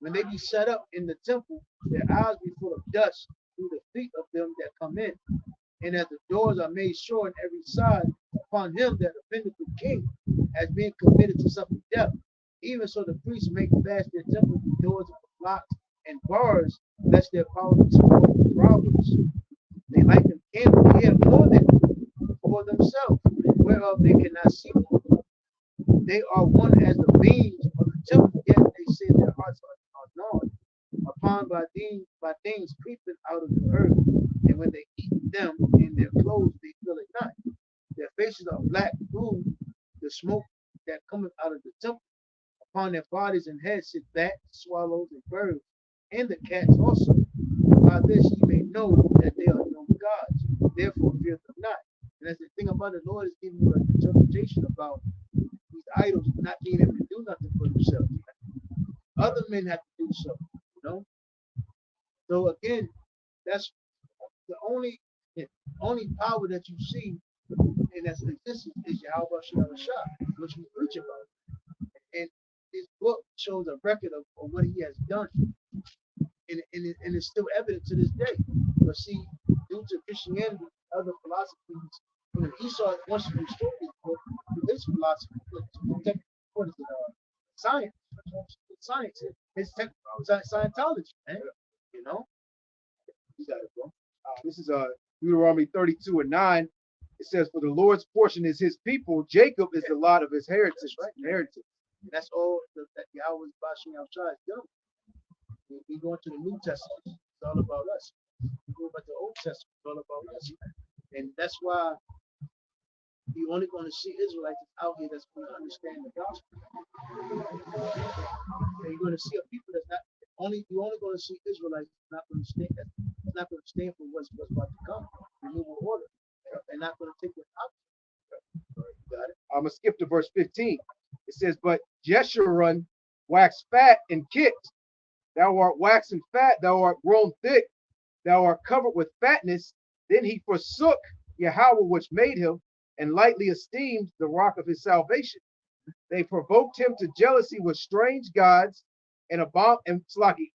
When they be set up in the temple, their eyes be full of dust through the feet of them that come in. And as the doors are made sure on every side upon him that offendeth the king, as being committed to suffer death, even so the priests make fast their temple with doors of locks and bars, lest their power be spoiled with robbers. They light them candles here more than for themselves, whereof they cannot see more. They are one as the beams of the temple, yet they say their hearts are gnawed upon by things creeping out of the earth. And when they eat them in their clothes, they feel it not. Their faces are black, blue, smoke that cometh out of the temple. Upon their bodies and heads sit bats, swallows, and birds, and the cats also. By this ye may know that they are no gods. Therefore fear them not. And that's the thing about the Lord is giving you an interpretation about these idols not being able to do nothing for themselves. Other men have to do so, you know. So again, that's the only power that you see and that's existence is Yahweh Shah, which we preach about. And his book shows a record of what he has done. And it's still evident to this day. But see, due to Christianity, other philosophies, you know, Esau wants to destroy his book through his philosophy, what is it, science. Science. It's Scientology, man. You know? You got it, bro. This is Deuteronomy 32:9. It says, "For the Lord's portion is his people; Jacob is the lot of his heritage." Right. Heritage. And that's all that Yahweh's Bashim Al-Shah has done. We go into the New Testament, it's all about us. We go back to the Old Testament, it's all about us. And that's why you're only going to see Israelites out here that's going to understand the gospel. And you're going to see a people that's not you're only going to see Israelites not going to stand not going to stand for what's about to come, renewal order, and not going to take it out. Got it? I'm gonna skip to verse 15. It says, "But Jeshurun waxed fat and kicked. Thou art waxen fat, thou art grown thick, thou art covered with fatness. Then he forsook Yahweh which made him, and lightly esteemed the rock of his salvation. They provoked him to jealousy with strange gods, and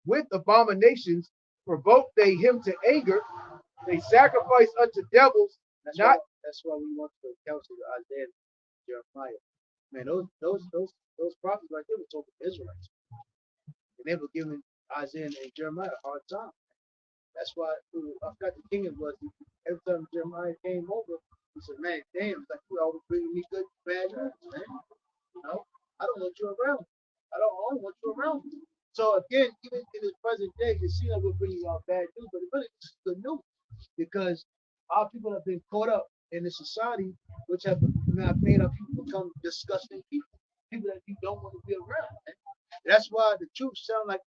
with abominations provoked they him to anger. They sacrificed unto devils." That's why we want to counsel Isaiah and Jeremiah. Man, those prophets right there were talking to Israelites. And they were giving Isaiah and Jeremiah a hard time. That's why I forgot the king it was. Every time Jeremiah came over, he said, "Man, damn, it's like you always bringing me good, bad news, man. You know, I don't want you around. I don't want you around." So again, even in this present day, it seems like we're bringing out bad news, but it really is good news because our people have been caught up in the society, which have made our people become disgusting people that you don't want to be around. Man. That's why the truth sounds like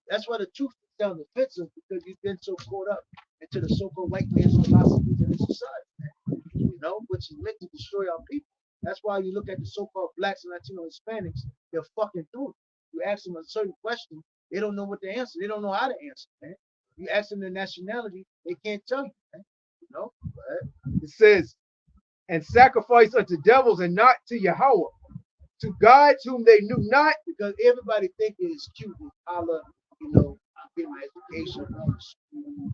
that's why the truth sounds offensive because you've been so caught up into the so-called white man's philosophies in the society, man. You know, which is meant to destroy our people. That's why you look at the so-called blacks and Latino Hispanics, they're fucking through it. You ask them a certain question, they don't know what to answer. They don't know how to answer, man. You ask them their nationality, they can't tell you, man. You know? It says, "And sacrifice unto devils and not to Yahweh, to gods whom they knew not." Because everybody think it's cute and holler, you know, I'm getting my education, I'm going to school, you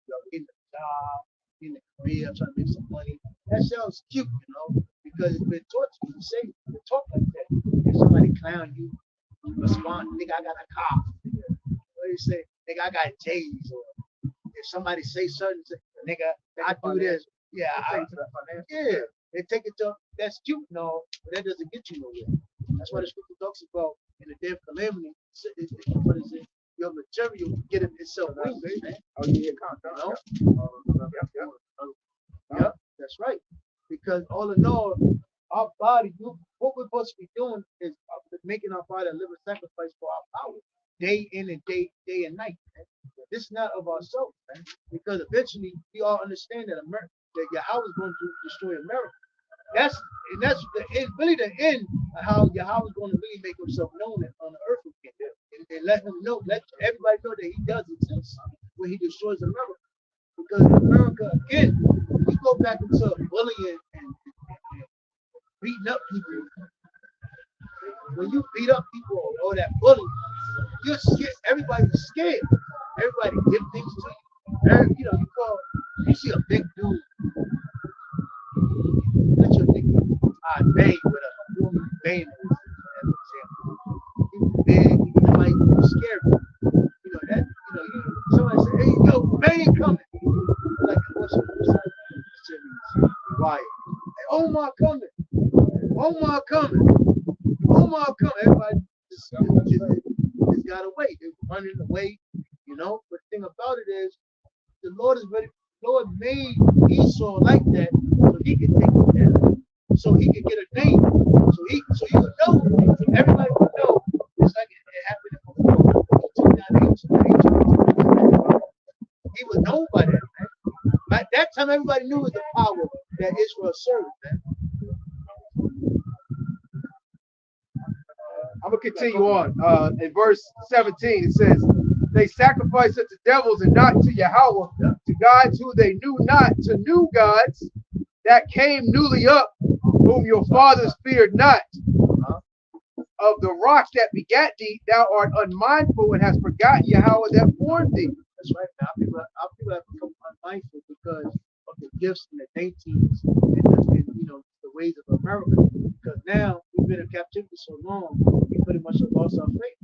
know, getting a job, getting a career, I'm trying to make some money. That sounds cute, you know, because it's been taught to you. You say you talk like that. If somebody clown you, you respond, "Nigga, I got a car." What do you say? "Nigga, I got J's." Or if somebody say something, say, "Nigga, I do this." Yeah, yeah. They take it to that's cute, no, but that doesn't get you nowhere. That's why the scripture talks about in the day of calamity. What is it? Your material get itself weak, man. Oh, yeah, You know? Yep, that's right. Because all in all, our body, what we're supposed to be doing is making our body a living sacrifice for our power, day in and day and night. Man. This is not of ourselves, man. Because eventually we all understand that that Yahweh is going to destroy America. That's the end, really the end of how Yahweh is going to really make himself known on the earth again. And let him know, let everybody know that he does exist when he destroys America. Because America, again, we go back into bullying and beating up people. When you beat up people or that bullying, you're scared. Everybody's scared. Everybody give things to you. You know, you see a big dude. What's your nickname? I bang with a woman bang. He's big, he might be scary. You know that. You know, somebody say, "Hey, yo, bang coming." Like, what's your why? Hey, Omar coming. Omar coming. Omar coming. Everybody just got away. They're running away. You know. But the thing about it is, the Lord is ready. The Lord made Esau like that so he could take him down. so he could get a name. So you would know. Everybody would know. It's like it happened before. He was known by that, man. By that time, everybody knew the power that Israel served, man. I'm gonna continue on. In verse 17, it says, "They sacrificed unto devils and not to Yahweh, to gods who they knew not, to new gods that came newly up, whom your fathers feared not. Of the rock that begat thee, thou art unmindful and hast forgotten Yahweh that formed thee." That's right. Now, people have become unmindful because of the gifts and the dainties and the ways of America. Because now we've been in captivity so long, we pretty much have lost our faith.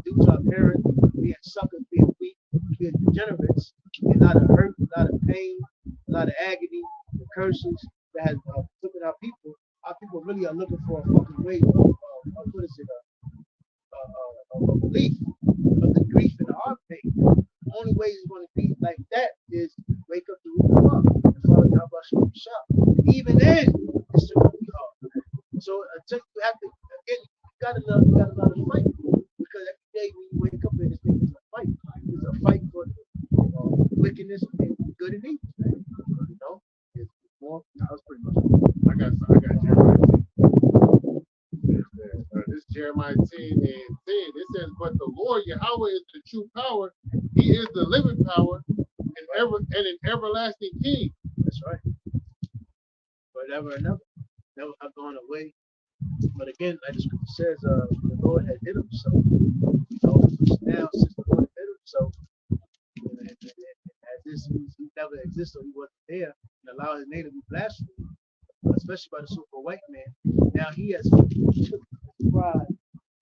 Due to our parents being suckers, being weak, being degenerates, and a lot of hurt, a lot of pain, a lot of agony, the curses that has taken our people. Our people really are looking for a fucking way of what is it? A relief of the grief and the heart pain. The only way it's going to be like that is wake up the root of love and follow Yahweh Shah. Even then, it's still going to be hard. So until you have to, again, you got to learn to fight. Because every day when you wake up in this thing, it's a fight. It's a fight for wickedness and good and evil. Man. You know? It's more, that was pretty much it. I got Jeremiah 10. This is Jeremiah 10 and 10. It says, "But the Lord Yahweh is the true power. He is the living power and an everlasting King." That's right. Forever and ever. Never have gone away. But again, like the scripture says, the Lord had hid himself. Now, since the Lord hid himself, and as this he never existed, he wasn't there, and allowed his name to be blasphemed, especially by the super white man. Now he has pride,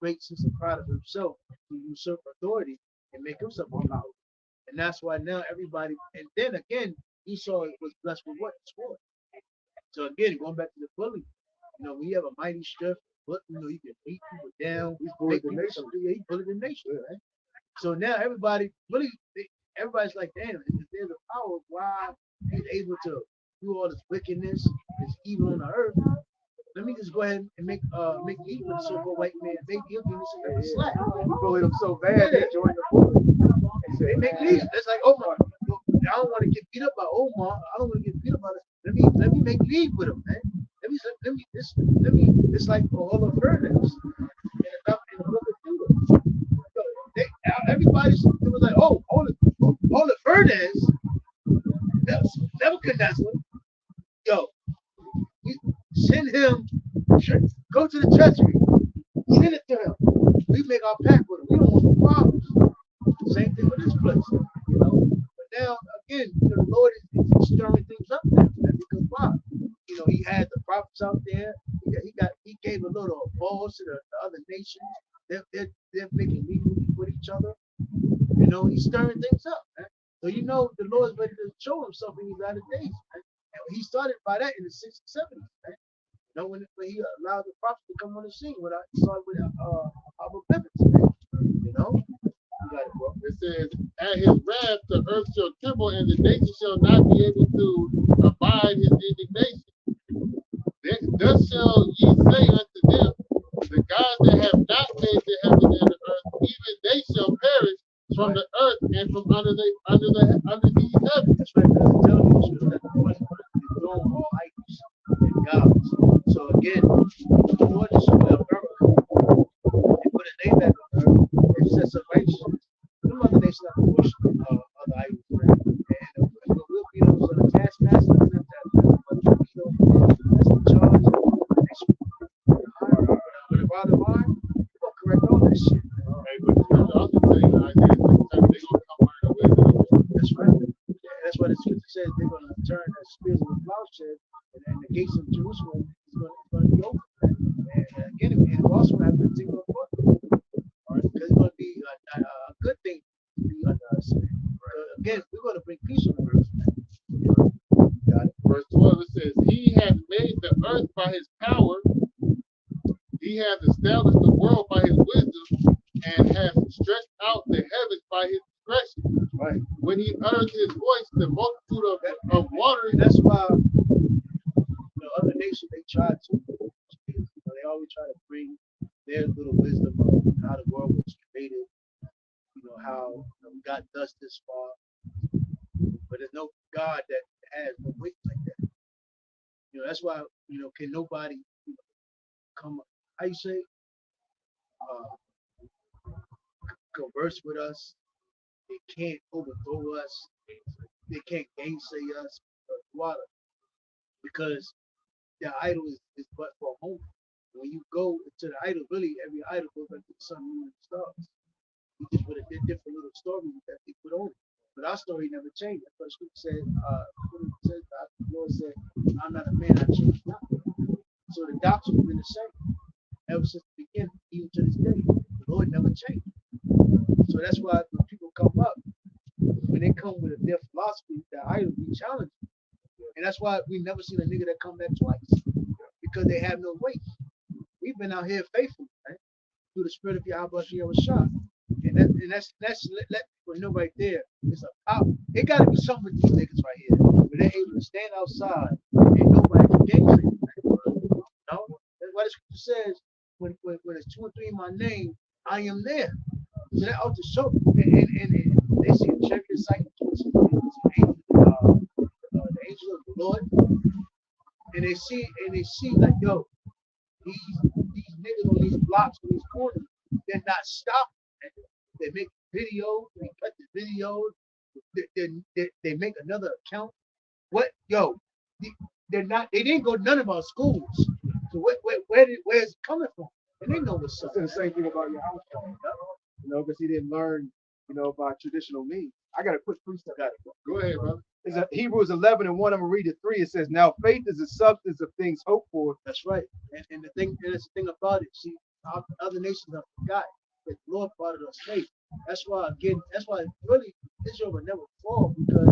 great sense of pride of himself to usurp authority and make himself more powerful. And that's why now everybody, and then again, Esau was blessed with what? Sword. So again, going back to the bully, when you have a mighty strength, but you can beat people down, He's bullied the nation. Yeah, he bullied the nation, right? So now everybody's like, damn, if there's a power, why he's able to do all this wickedness, this evil on the earth? Let me just go ahead and make evil the so-called white man, make him do this and slack. He bullied him so bad they joined the bully. They make me. It's like Omar. I don't want to get beat up by Omar. I don't want to get beat up by this. Let me make leave with him, man. Let me. It's like all of Furnace in the book of Judah. Everybody's it was like, all the Furnace. Nebuchadnezzar. Yo, send him. Go to the treasury. Send it to him. We make our pact with him. We don't want no problems. Same thing with this place, But now, again, the Lord is stirring things up now. Because why? He had the prophets out there. He gave a little balls to the other nations. They're making legal with each other. He's stirring things up, man. So the Lord's ready to show himself in these latter days, man. And he started by that in the 60s, 70s, man. When he allowed the prophets to come on the scene, when I started with Abba Bivens, man. It says, "At his wrath the earth shall tremble, and the nations shall not be able to abide his indignation. Thus shall ye say unto them, the gods that have not made the heaven and the earth, even they shall perish from the earth and from under these heavens." That's right. Because tell you that the Lord is all idols and gods. So again, the Lord just put up America and put a name back on earth and set some righteousness. Some other nations have to worship other idols, right? And we'll be those on the taskmaster and that's in charge. But if out of line, we're gonna correct all that shit. Hey, but the scripture also tells you, Isaiah 6, they're gonna come under the wisdom. That's right. Yeah, that's why the scripture says they're gonna turn as spears of a plowshare, and the gates of Jerusalem is gonna be open. And again, and also have to take a look. Because it's gonna be a good thing to be under us. Again, we're gonna bring peace on the earth. Got it. Verse 12 it says, "He hath made the earth by his power, he hath established the world by his wisdom, and hath stretched out the heavens by his discretion. Right. When he utters his voice, the multitude of waters." That's why other nations they try to. They always try to bring their little wisdom of how the world was created. How we got thus this far, but there's no God that has no weight like that. That's why can nobody come. How you say? Converse with us. They can't overthrow us. They can't gainsay us. Water, because the idol is but for a moment. When you go to the idol, really every idol goes back to the sun, moon, and stars. You just put a different little story that they put on it. But our story never changed. That's what Scripture said. The Lord said, "I'm not a man, I change not." So the doctrine has been the same ever since the beginning, even to this day. The Lord never changed. So that's why when people come up, when they come with their philosophy, the idol be challenging. And that's why we never seen a nigga that come back twice. Because they have no weight. We've been out here faithful, right? Through the spirit of Yahweh Shah. And that's let people know right there. It's a power. It gotta be something with these niggas right here. Where they're able to stand outside and nobody can gainsay them. No? That's why the scripture says when it's 2 or 3 in my name, I am there. So that ought to show and they see a chariot sight, the angel of the Lord, and they see like, yo, these niggas on these blocks, on these corners, they're not stopping. They make videos, they cut the videos, they make another account. What, yo, they didn't go to none of our schools. So where's it coming from? And they know what's up. It's the same thing about your house, because he didn't learn, by traditional means. I got a quick precept. Go ahead, brother. It's Hebrews 11:1. I'm gonna read it 3. It says, "Now faith is the substance of things hoped for." That's right. And that's the thing about it. See, other nations have forgot that the Lord brought us faith. That's why really Israel will never fall, because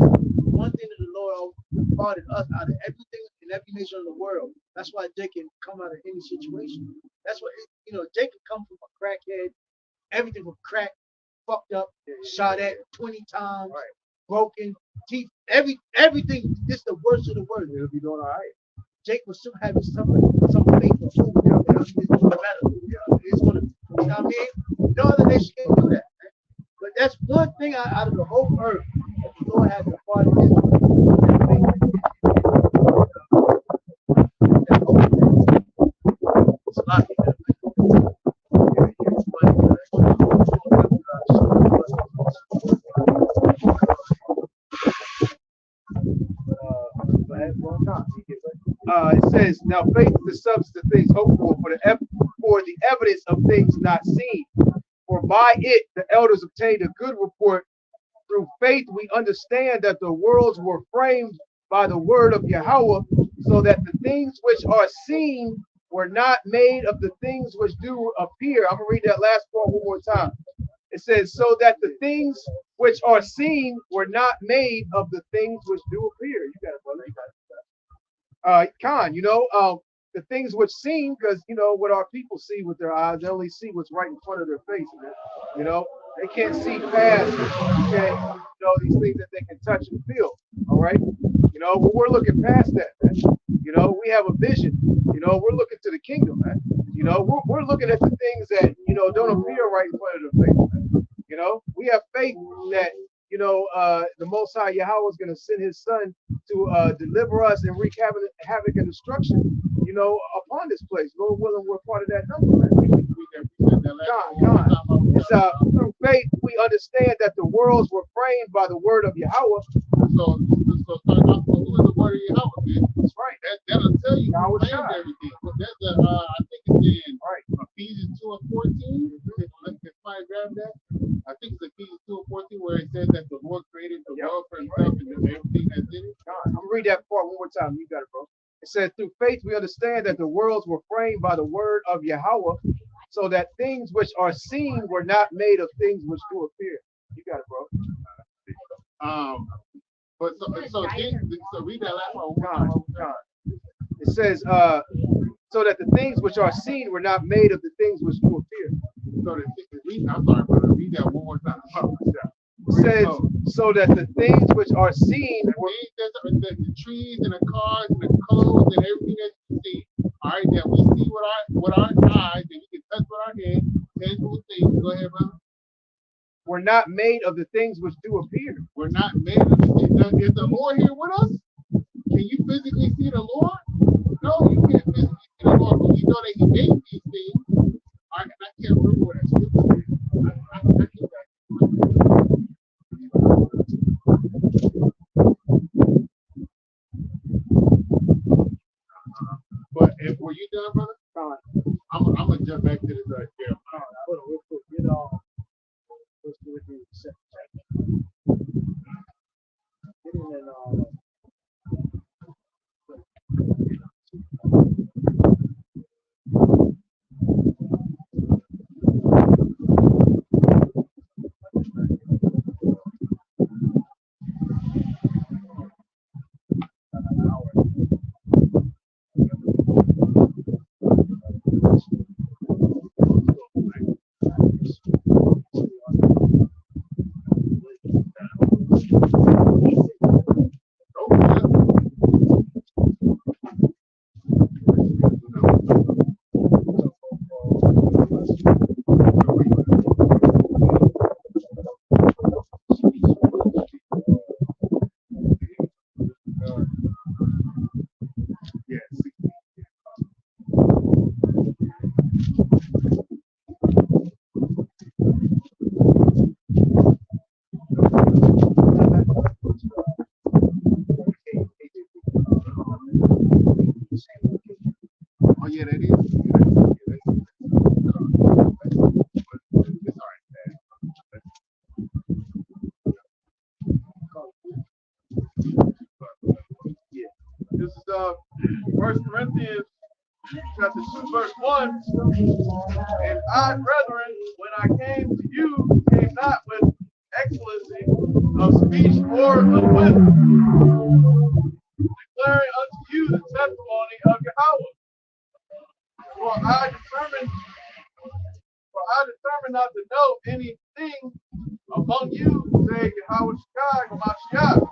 one thing that the Lord brought us out of everything in every nation of the world. That's why they can come out of any situation. That's why they can come from a crackhead, everything from crack, fucked up, shot at 20 times, right, broken teeth, everything. This is the worst of the worst. It'll be doing all right. Jake will still have some faith for food. It's gonna matter. It's gonna, what I mean? No other nation can do that. But that's one thing out of the whole earth that the Lord has imparted in it's a lot of people. It says, "Now faith is the substance of things hoped for the evidence of things not seen. For by it the elders obtained a good report. Through faith we understand that the worlds were framed by the word of Yahweh, so that the things which are seen were not made of the things which do appear." I'm gonna read that last part one more time. It says, "So that the things which are seen were not made of the things which do appear." You got it, brother. You got it. Khan, the things which seem, because what our people see with their eyes, they only see what's right in front of their face, man. They can't see past, these things that they can touch and feel. All right, but we're looking past that, man. We have a vision. We're looking to the kingdom, man. We're looking at the things that don't appear right in front of their face, man. We have faith that the Most High Yahweh is going to send His Son to deliver us and wreak havoc and destruction, upon this place. Lord willing, we're part of that number, man. It's through faith we understand that the worlds were framed by the word of Yahweh. So start off with who is the word of Yahweh, man. That's right. That'll tell you who framed everything. But that's I think it's in Ephesians 2:14. Let's somebody grab that. I think it's Ephesians 2:14 where it says that the Lord created the world for Himself and everything that's in it. I'm gonna read that part one more time. You got it, bro. It says, "Through faith we understand that the worlds were framed by the word of Yahweh, so that things which are seen were not made of things which do appear." You got it, bro. But so read that last one. It says, "So that the things which are seen were not made of the things which do appear." So I'm sorry, brother. Read that one more time. says, so that the things which are seen The were things the trees and the cars and the clothes and everything that you see, all right, that we see with our eyes and we can touch with our hands, tangible things. Go ahead, brother. were not made of the things which do appear. We're not made of it. Is the Lord here with us? Can you physically see the Lord? No, you can't physically see the Lord, but we know that He made these things. I can't remember what that scripture is. I can't But if were you done, brother? I'm gonna jump back to this right here. Hold on, real quick. Get on. Let's do it in the second chapter. Get in and Oh yeah, that is. It's all right, man. This is 1 Corinthians chapter 2, verse 1. And I, brethren, when I came to you, came not with excellency of speech or of wisdom, declaring unto you the testimony of Yahweh. For I determined not to know anything among you, save Yahweh Shai Hamashiach,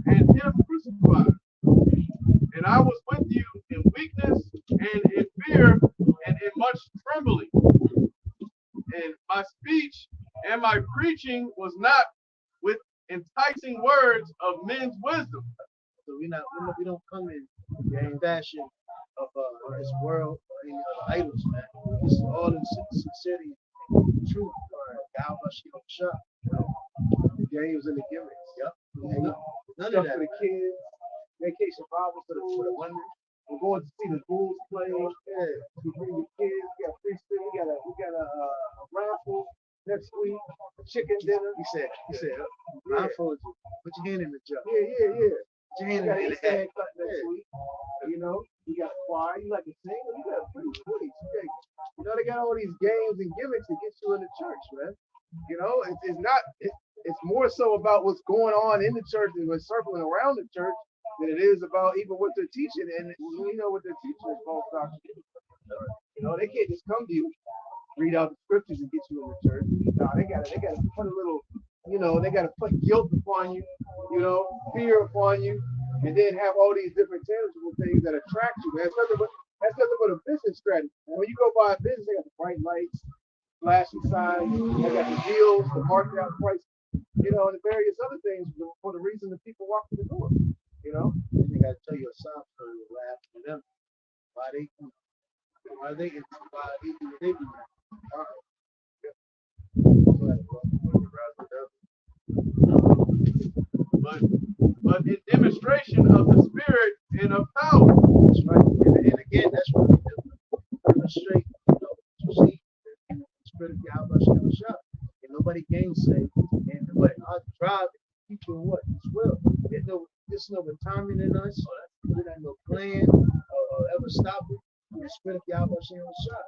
and him crucified. And I was with you in weakness and in fear and in much trembling. And my speech and my preaching was not with enticing words of men's wisdom. so we don't come in the fashion of this world or any other idols, man. This is all in sincerity and truth. The games and the gimmicks. Yep. None of that. For the kids, vacation Bible for the women. We're going to see the Bulls play. Yeah. We bring the kids. We got free spin. We got a raffle next week. A chicken dinner. He said, blindfold you. Put your hand in the jar. Yeah. Put your hand in the hat. Next week. You know, you got a choir. You like to sing. You got a pretty place. You know, they got all these games and gimmicks to get you in the church, man. You know, it's more so about what's going on in the church and what's circling around the church than it is about even what they're teaching. And we know what they're teaching is false doctrine. You know, they can't just come to you, read out the scriptures and get you in the church. No, they gotta put a little, you know, they gotta put guilt upon you, you know, fear upon you, and then have all these different tangible things that attract you, man. That's nothing but a business strategy. And when you go buy a business, they got the bright lights, flashing signs, they got the deals, the marked out price, you know, and the various other things for the reason that people walk through the door. You know, And they got to tell you a sob story to laugh at them. Why they do what they do. But in demonstration of the spirit and of power. That's right. And again, that's what we do. Demonstrate, you see, the spirit of Yahweh Shem Shah. And nobody gainsay. And what I drive people in what? His will. There's no retirement in us. There ain't no plan ever stop it. The spirit of Yahweh Shem Shah.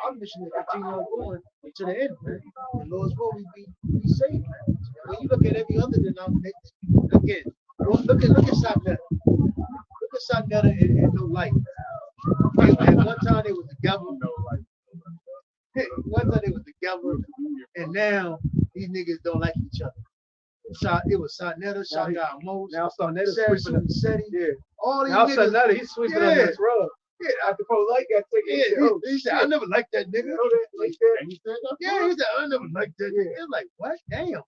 Our mission is to continue on going to the end, man. The Lord's will we be saved, man. When you look at every other denomination, again, look at Sagnetta. Look at Sagnetta and no light. At one time they was together, no light. One time they was together, and now these niggas don't like each other. It was Sarnetta, shot down Most. Now Sarnetta's Sarah sweeping Seti. Yeah. All these Now niggas. Sarnetta, he's sweeping under his rug. Yeah, After Polite got taken. yeah, Oh, he said, I never liked that nigga. You know that? Like that? And he said that. Yeah, he said, I never liked that nigga. It's like, what? Damn.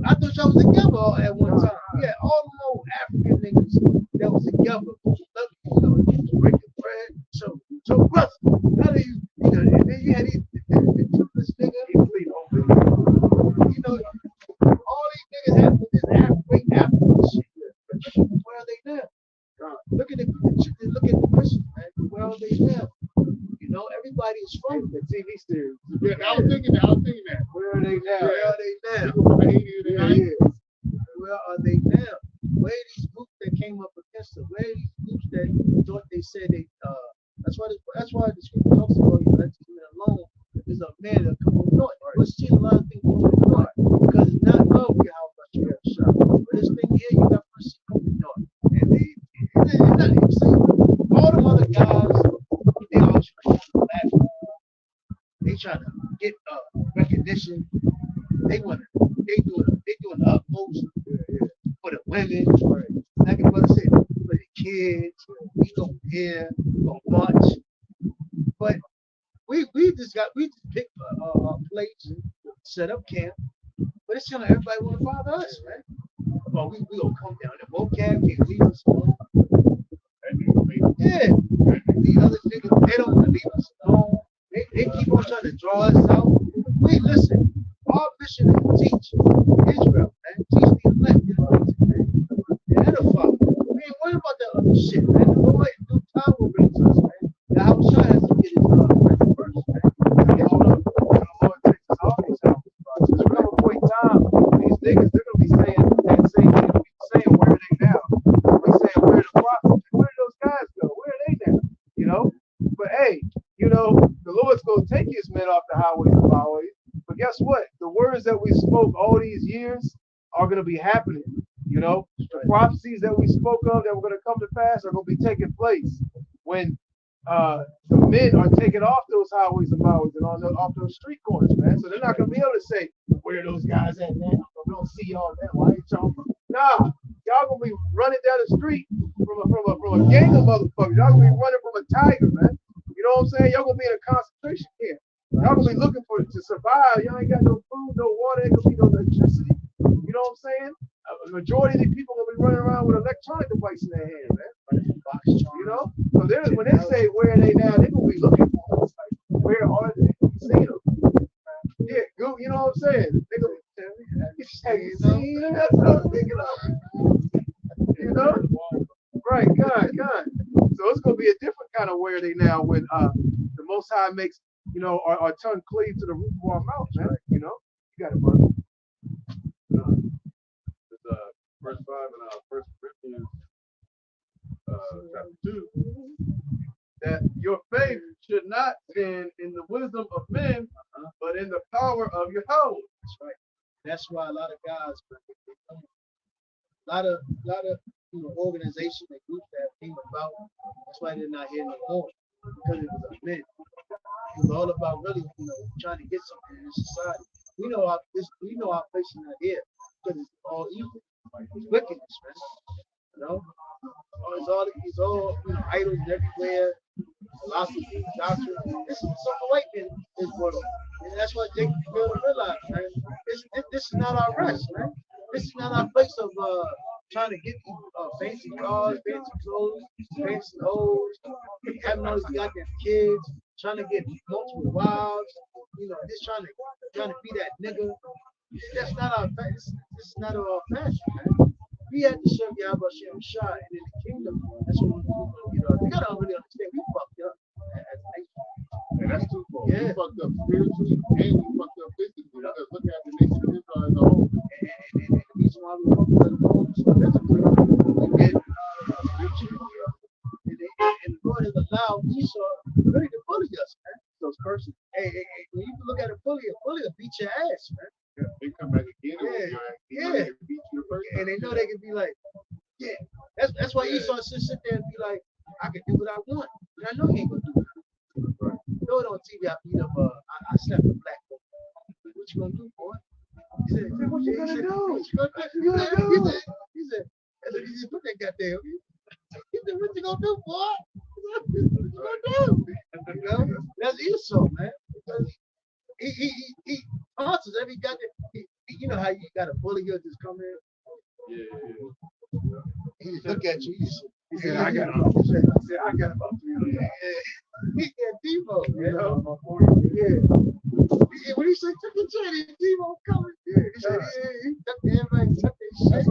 I thought y'all was together all at one time. Yeah, all them old African niggas that was together. You know, breaking bread. So brother, how do you know, and then you had this nigga, you know, all these niggas have this African shit. Where are they now? Look at the Christians, man. Where are they now? You know, everybody is from The TV series. Yeah, I was thinking that. Where are they now? Where are they now? Yeah. Where are they now? Where are these groups that came up against them? Where are these groups that thought they said they that's why the scripture talks about you let you alone. There's a man that come from north. We're seeing a lot of things from the north because it's not love you how much you have shot. But this thing here, you got mercy from the north. And it's not even saying all them other guys, they all trying to black. They trying to get recognition. They doing the utmost for the women. Like your brother said, for the kids. We go here, we go watch. But we just picked a place, set up camp. But it's kind of everybody want to bother us, man. Oh, we gonna come down there. vocab can't leave us alone. Yeah. The other niggas, they don't want to leave us alone. They keep on trying to draw us out. Wait, listen. Our mission is to teach Israel, man. Teach the elect, man. The edify. We ain't worried about that other shit, man. The Lord in due time will raise us, man. The house has to get his record first, man. The Lord takes us off these houses. There's a couple point in time, these niggas, they're gonna be saying that same thing. They'll be saying, where are they now? They'll be saying, where are the prophets? Where did those guys go? Where are they now? You know? But hey, you know, the Lord's gonna take his men off the highways and byways. But guess what? The words that we spoke all these years are gonna be happening. You know, the prophecies that we spoke of that were gonna come to pass are gonna be taking place when the men are taking off those highways and byways and off those street corners, man. So they're not gonna be able to say, where are those guys at now? We don't see y'all, man. Why ain't y'all? Nah, y'all gonna be running down the street from a gang of motherfuckers. Y'all gonna be running from a tiger, man. You know what I'm saying? Y'all gonna be in a concentration camp. Y'all gonna be looking for to survive. Y'all ain't got no food, no water, ain't gonna be no electricity. You know what I'm saying? A majority of these people gonna be running around with electronic devices in their hand, man. You know? So when they say where are they now, they're gonna be looking for us. Like, where are they? See them. Yeah, go, you know what I'm saying? They gonna have you seen them? That's what I was thinking of. You know? Right, God. So it's gonna be a different kind of where are they now when the Most High makes, you know, our tongue cleave to the roof of our mouth, man. You know? You got it, brother. Verse 5 in 1 Corinthians chapter 2. That your faith should not stand in the wisdom of men, but in the power of Yahweh. That's right. That's why a lot of guys, a lot of organizations and groups that came about. That's why they're not here no more, because it was a myth. It was all about really, trying to get something in society. We know our place is not here because it's all evil. It's wickedness, man. It's all idols everywhere. Philosophy, doctrine. This is something white men is world. And that's what they fail to realize, man. This is not our rest, man. This is not our place of trying to get fancy cars, fancy clothes, fancy hoes, having all these goddamn kids, trying to get multiple wives, just trying to be that nigga. That's not our fashion. This is not our fashion, man. We had to serve Yahweh Shem Shai, and in the kingdom, that's what we gotta really understand. We fucked up as a nation. And that's twofold. Yeah. We fucked up spiritually and we fucked up physically. Because look at the nation of Israel as a whole. And the reason why we fucked up as a whole is physically. We did spiritually. And the Lord has allowed Esau really to bully us, man. Those persons. Hey, when you look at a bully will beat your ass, man. Yeah, they come back again and beat you the first time. And they know they can be like, yeah. That's why Esau sit there and be like, I can do what I want. And I know he ain't gonna do it. Right. You know it on TV, I beat up I slapped a black boy. What you gonna do, boy? said, What you gonna do? What you gonna do? You gonna do? He said, he said, put that goddamn. He said, what you gonna do, boy? What you gonna do? You know, that's Esau, man. Because he answers every goddamn. You know how you got a bully here just come in? Yeah. He just look at you. He said, I got about 300. He said, Debo, You know? yeah. When he said, took the chat, Debo coming. Yeah, he said, he took everybody, took their shit. That's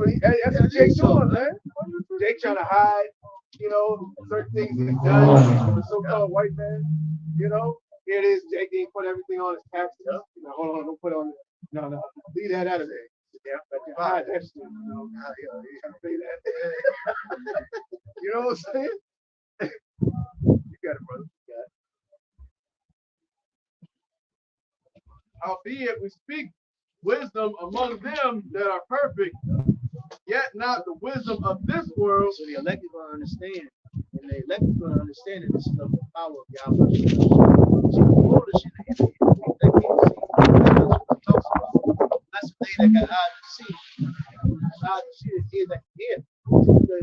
what Jake doing, man. Jake trying to hide, you know, certain things he's done. The so-called white man, you know. Here it is. Jake didn't put everything on his taxes. You know, hold on, don't put on. No, leave that out of there. Yeah, but you hide that shit. You know, say that. You know what I'm saying? You got it, brother. You got it. Albeit we speak wisdom among them that are perfect, yet not the wisdom of this world. So the elect is going to understand, and the elect is going to understand that this is the power of Yahweh. See, the world is in the enemy. They can't see. That's what it talks about. That's the thing that got eyes to see. Eyes to see, the ears that can hear. To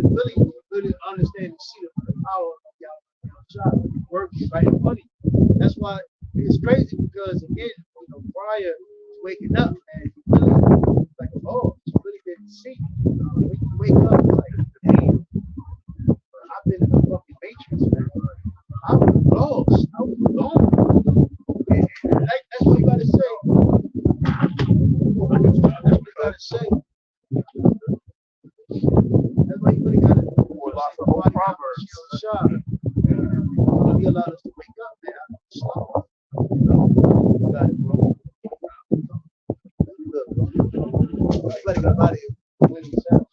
really understand and see the power of Yahweh working right in front of you. That's why it's crazy because, again, prior to waking up, man, really, like, oh, you really didn't see. When you wake up, it's like, damn, I've been in the fucking matrix, man. I was lost. I was alone. And that's what you gotta say. That's what you gotta say. That's why you really gotta Lost the whole Proverbs. He allowed us to wake up, man. I stop. You got it, bro. Everybody got body when he's out.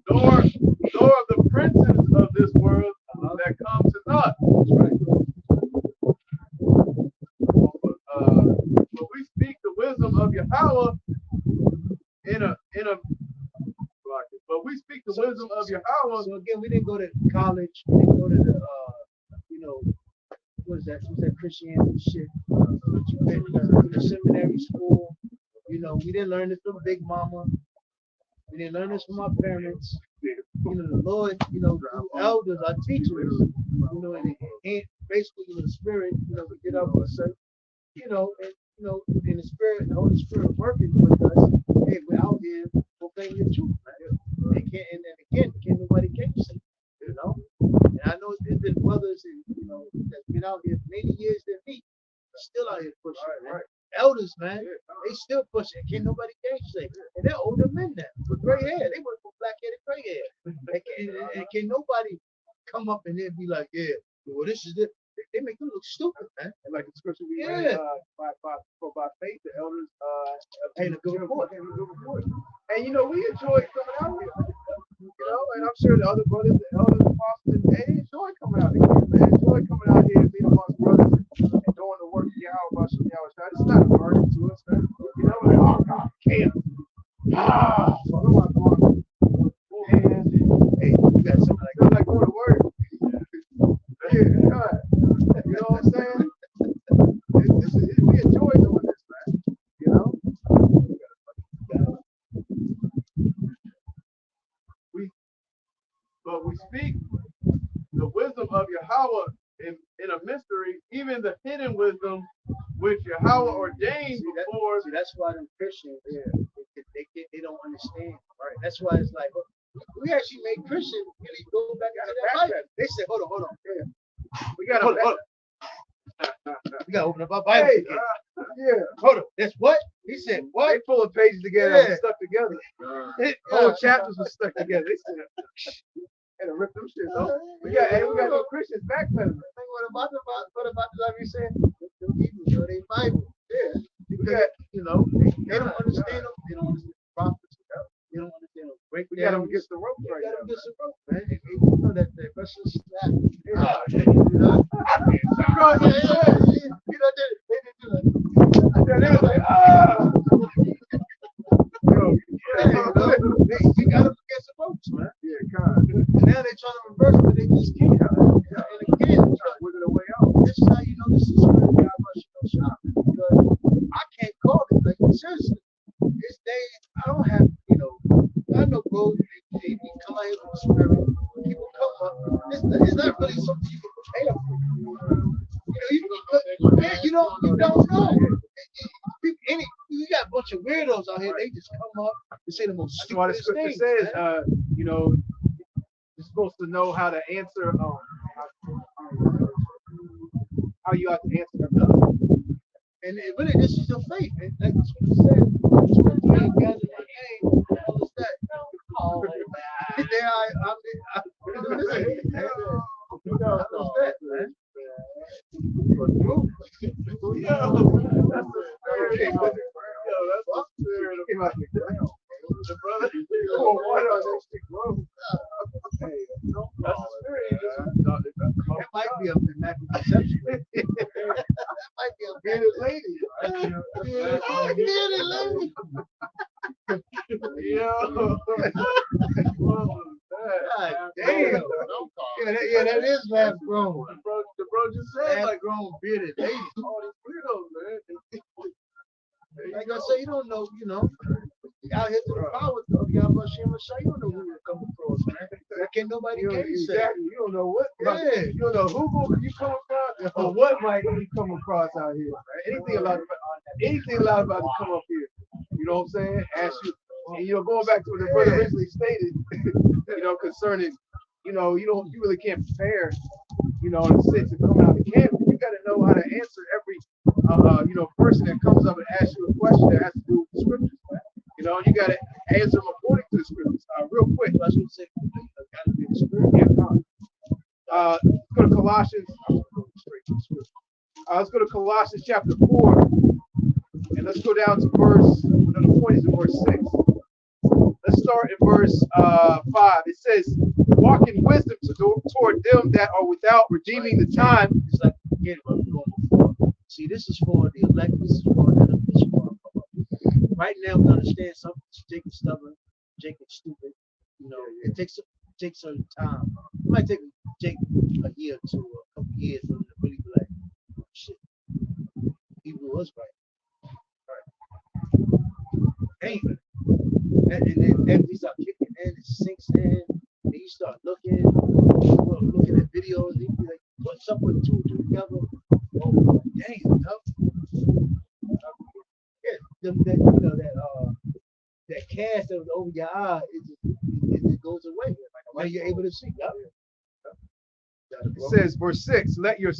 Nor of the princes of this world that come to naught. That's right. But we speak the wisdom of Yahweh but we speak the wisdom of Yahweh. So again, we didn't go to college. We didn't go to the what is that? What's that Christianity shit? The seminary school. You know, we didn't learn this from Big Mama. We didn't learn this from our parents. You know, the Lord, the elders, our teachers, and basically, the Spirit, we get up and say, in the Spirit, the Holy Spirit working with us. Hey, we're out here proclaiming the truth, man. They can't, and again, nobody can't say, And I know there's been brothers, that's been out here many years than me, still out here pushing. Right. Elders, man, they still pushing. Can't nobody say. And they're older men now with gray hair. They work for black-headed gray hair. And can nobody come up and then be like, yeah, well, this is it. They make them look stupid, man. And like the scripture we read, by faith, the elders ain't a good report. And we enjoy coming out here. And I'm sure the other brothers, the elders, apostles, they enjoy coming out here. They enjoy coming out here and being amongst brothers and doing the work of Yahweh. It's not a burden to us, man. Like, oh God, can't. What am I going? And hey, you got something like going to work. Yeah, God. You know what I'm saying? We enjoy doing this, man. But we speak the wisdom of Yahweh in a mystery, even the hidden wisdom which Yahweh ordained before. See, that's why them Christians, they don't understand. Right? That's why it's like, we actually made Christians really go back to that Bible. They said, hold on. Yeah. We got to we gotta open up our Bible. Hey, hold on. That's what? He said what? They pull the pages together and stuck together. Whole chapters were stuck together. They said and to rip them shit off. We got no Christians backpedaling. What about like we said? The Hebrews, they Bible. Yeah. Because they don't understand them. They don't understand the prophets. They don't understand them. We got them against the rope right now. Against the rope, man. You know that the Russian slap. They were like, you got them against the ropes, man. Yeah, God. And now they're trying to reverse it, but they just can't. And again, wiggle their way out. This is how you know this is really Yahweh shop. Because I can't call it like seriously. man, you don't know. You got a bunch of weirdos out here. They just come up and say the most That's why the stupidest scripture things. says, you know, you're supposed to know how to answer, how you have to answer them. And really, this is your faith. And like the scripture said, scripture ain't gathered my name. All is that. Oh, man. There that, man. That might be a immaculate conception. That might be a bearded lady. Bearded lady. God damn. Yeah, that is lab grown. The bro just said Lab like grown bearded lady. all these weirdos, man. Like I say, you don't know, out here to the power of Yahweh Shem Messiah, you don't know who you're coming across, man. Can't nobody say. Exactly. You don't know what. Yeah. You don't know who you come across or what might you come across out here. Man. Anything allowed about to come up here. You know what I'm saying? Ask you. And going back to what the brother originally stated, concerning, you really can't prepare, in a sense of coming out of camp. You got to know how to answer every, person that comes up and asks you a question that has to do with the scriptures. You got to answer them according to the scriptures. Real quick. Let's go to Colossians. Let's go to Colossians chapter 4, and let's go down to the point is in verse 6. Let's start in verse 5. It says, walk in wisdom toward them that are without, redeeming the time. It's like, forget what we're going before. See, this is for the elect. This is for the right now, we understand something. Jacob's stubborn. Jacob's stupid. It takes some time. It might take Jake a year or two, or a couple years for him to really be like, oh, shit, he was right. Damn. And then he start kicking in, it sinks in, and you start looking at videos, and you be like, what's up with two together? Oh, dang, tough. Yeah, that cast that was over your eye, it goes away. Now you're able to see. It says, verse 6, let your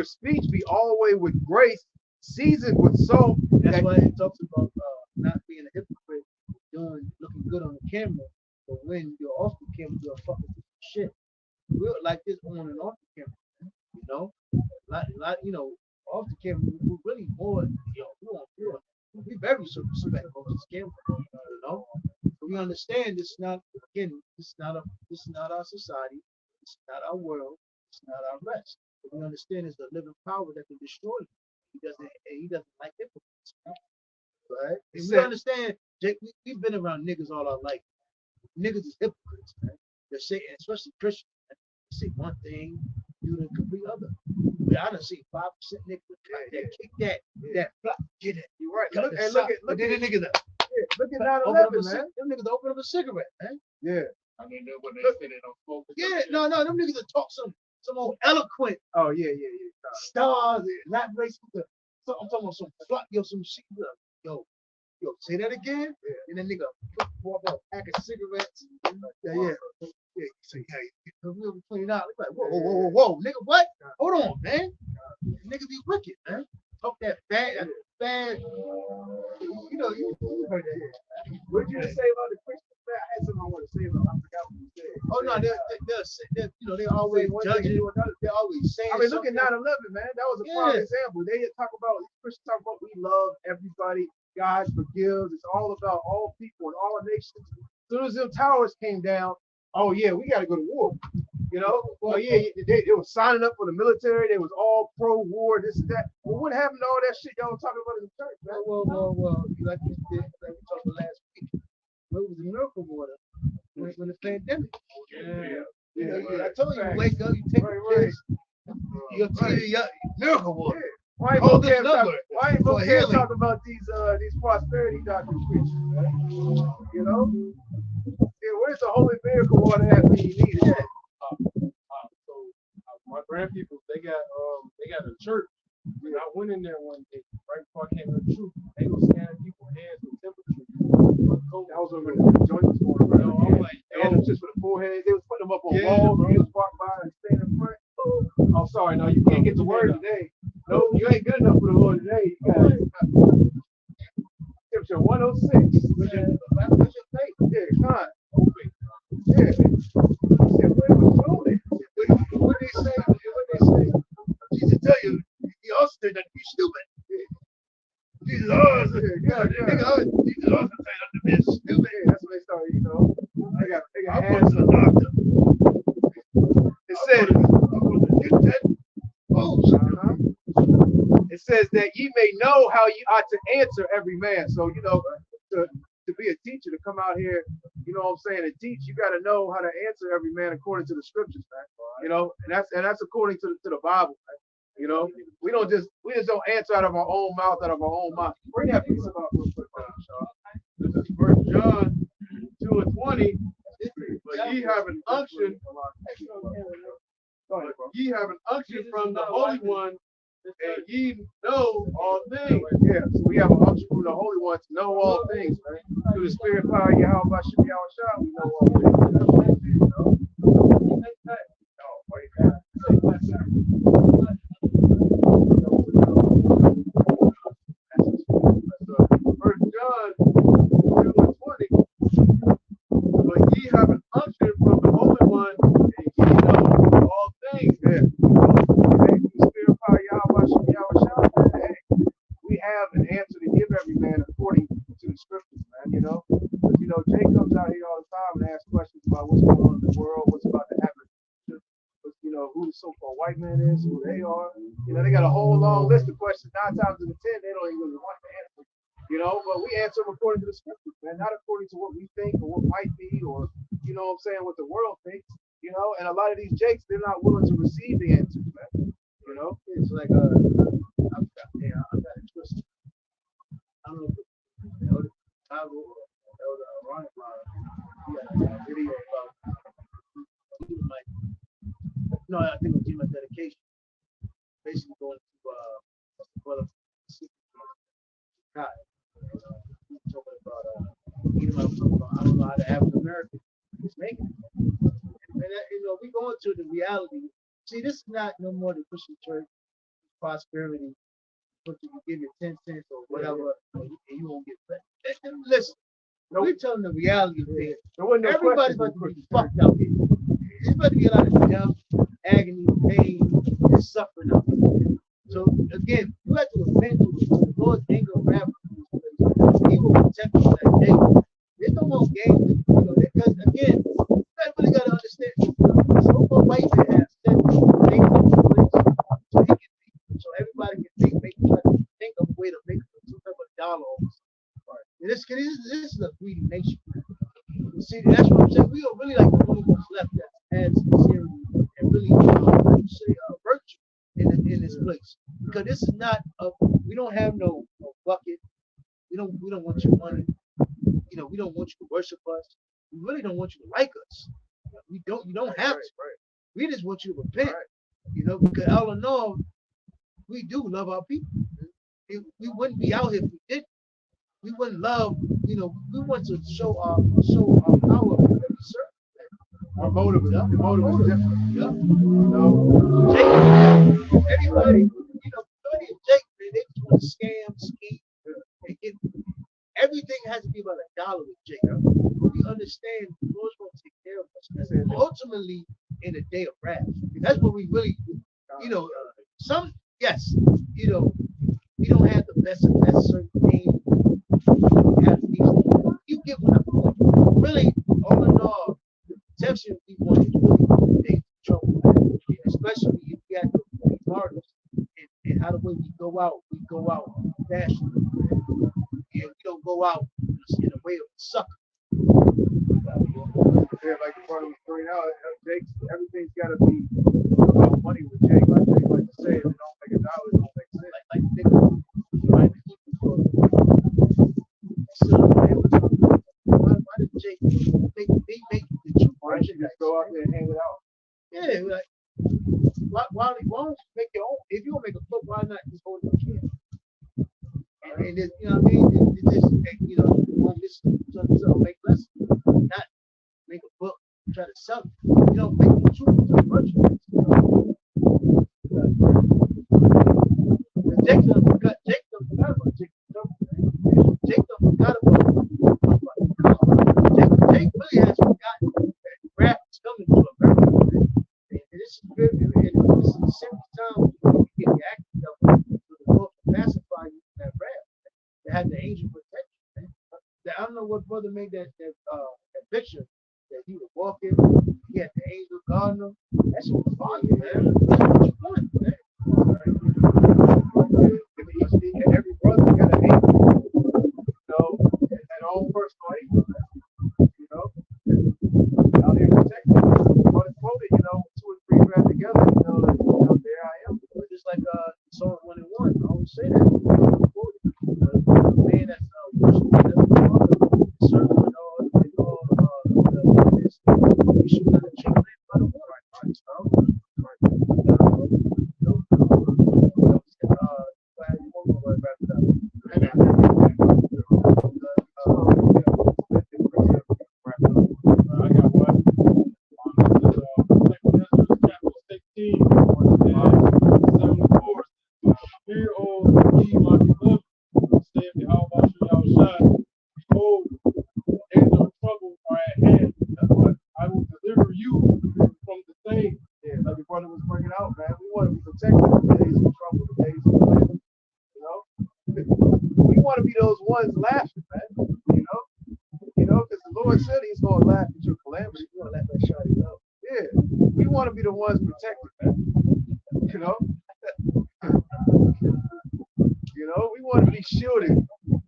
speech be always with grace, seasoned with salt. That's why it talks about not being a hypocrite, looking good on the camera, but when you're off the camera, you're a fucking piece of shit. We're like this on and off the camera, off the camera, we're really more, we very circumspect on this camera, But we understand this is not our society, it's not our world, it's not our rest. But we understand it's the living power that can destroy you. He doesn't like hypocrites, right? And we understand, Jake, we've been around niggas all our life. Niggas is hypocrites, man. They say, especially Christians, man, they say one thing, do the complete other. I done see 5% niggas that kick that flop, get it. You're right. Look at 9/11, man. Them niggas open up a cigarette, man. Yeah. I mean, when they sit in on focus. Yeah, no, them niggas that talk some old eloquent. Oh yeah. Stars, not racist. So I'm talking about some flop, some shit. Yo, say that again. Yeah. And then nigga walk out a pack of cigarettes. Yeah. So we'll be clean out. Like, whoa, nigga, what? Hold on, man. Niggas be wicked, man. Talk that bad. You heard that. What did you say about the Christians? I had something I want to say about. I forgot what you said. Oh no, they always judging. They're always saying. I mean, look at 9/11, man. That was a prime example. They talk about Christians talk about we love everybody. God forgives. It's all about all people and all nations. As soon as them towers came down, oh yeah, we got to go to war. They were signing up for the military. They was all pro-war, this and that. Well, what happened to all that shit y'all talking about in the church, man? Well, like we talked about last week. It was the miracle water when the pandemic. Yeah. I told you, wake up, you take a piss, you'll tell you miracle water. Why ain't folks talking about these prosperity doctrine preachers, man? Where's the holy miracle water at when you need it? My grandpeople, they got a church And I went in there one day, right before I came to the truth. They were scanning people's hands with temperature. That was over the joint was going around. Yo, I'm like, They had them just for the forehead. They was putting them up on Yeah, walls. bro. You just walk by and stand in front. Oh, sorry, no, you can't get the word today. No, you ain't good enough for the Lord today. You got temperature 106. What's your faith? Yeah, God. Yeah. Yeah, what they say? What they say? Jesus tell you, he also said that you stupid. Jesus also, Jesus also said that to be stupid. Yeah, that's what they started, you know. They got hands to the doctor. It said, it says that ye may know how you ought to answer every man. So, you know, to be a teacher, to come out here, you know what I'm saying, and teach, you got to know how to answer every man according to the scriptures, man. You know, and that's according to the Bible, man. You know, we just don't answer out of our own mouth, out of our own mind. Bring that piece about real quick, Sean. This is 1 John 2:20. But ye have an unction. Ye have an unction from the Holy One, and ye know all things. Yeah, so we have an unction from the Holy One to know all things, man. Through the Spirit power, Yahweh Shem Yahweh, we know all things. You know? First John 2:20. But ye have an unction from the Holy One, and ye know all things. Yeah. Hey, Spirit power, Yahweh Shem Yahweh, hey, we have an answer to give every man according to the scriptures, man. You know, but you know, Jay comes out here all the time and asks questions about what's going on in the world, what's about to happen. You know, who the so-called white man is, who they are. You know, they got a whole long list of questions. 9 times out of 10, they don't even want to answer. You know, but we answer them according to the scriptures, man, not according to what we think or what might be, or you know what I'm saying, what the world thinks. You know, and a lot of these jakes, they're not willing to receive the answers, man. You know, It's like I got it twisted. I don't know if Elder Chicago or Elder Ronnie he got a video about like, no, I think it was my dedication. Basically going to brother God. Talking about I don't know how the African American is making it. And you know, we going to the reality. See, this is not no more the Christian church prosperity. But you give your 10 cents or whatever, and you won't get fed. Listen, we're telling the reality of things. Everybody's about to be fucked out here. There's about to be a lot of death, agony, pain, and suffering out here. So again, you have to repent to the Lord's anger and wrath. He will protect us that day. There's no more games, you know, because again, everybody got to understand. So white man has said so everybody can think of a way to make some type of dollar. Right. This is a greedy nation. See, that's what I'm saying. We are really like the only ones left that has sincerity and really virtue in this place. Because this is not we don't have no bucket. We don't want your money. You know, we don't want you to worship us. We really don't want you to like us. You don't have to. Right. We just want you to repent. Right. You know, because all in all, we do love our people. We wouldn't be out here if we didn't. We wouldn't love, you know, we want to show our power of every certain. our motive is different. Yeah. You know, Jake, everybody, you know, Jake, man, they just want to scam, scheme, and get everything has to be about $1 with Jake. We understand the Lord's going to take care of us. And ultimately, in the day of wrath, that's what we really, you know, yes, you know, we don't have the best of certain things. You get what I'm saying. Really, all in all, the protection we want is really big trouble, especially if we have to be martyrs. And how the way we go out fashion. And we don't go out in a way of sucker. Yeah, like the part was pointing out, Jake's, everything's got to be about money with Jake. Like they like to say, if it don't make $1, it don't make sense. Like nigga, right? So, why did Jake make the true Why don't you just go out there and hand it out? Yeah, like Why don't you make your own? If you gonna make a book, why not just hold your kid? And it, you know what I mean? It just, you know, on this, so make lessons, not make a book, try to sell it. You know, make the truth to virtue. Jacob forgot about Jacob forgot about Jacob really has forgotten that wrath is coming to America. And this is good, and this is the simple time you get the act together for the Lord to pacify you from that wrath. To have the angel protect you, man. I don't know what brother made that picture that he was walking, he had the angel guarding him. That shit was fire, man. What you want, man? Every brother got an angel, you know, and own personal angel, you know, out here protecting. But it's quoted, you know, 2 or 3 grab together, you know, there I am. Just like Psalm 1 and 1, I always say that. The man that's worshiping the Father, serving all this, he should not drink by the water. I got one. Chapter 16, and 74. Hear, O ye my beloved, saith the Almighty Yahushua, behold, days of trouble are at hand. I will deliver you from the same. Yeah, like your brother was bringing out, man. We want to be protected in the days of trouble, the days of calamity, you know. We want to be those ones laughing, man. You know, because the Lord said He's going to laugh at your calamity. He's going to let that shot you know. Yeah, we want to be the ones protected, man. You know, you know, we want to be shielded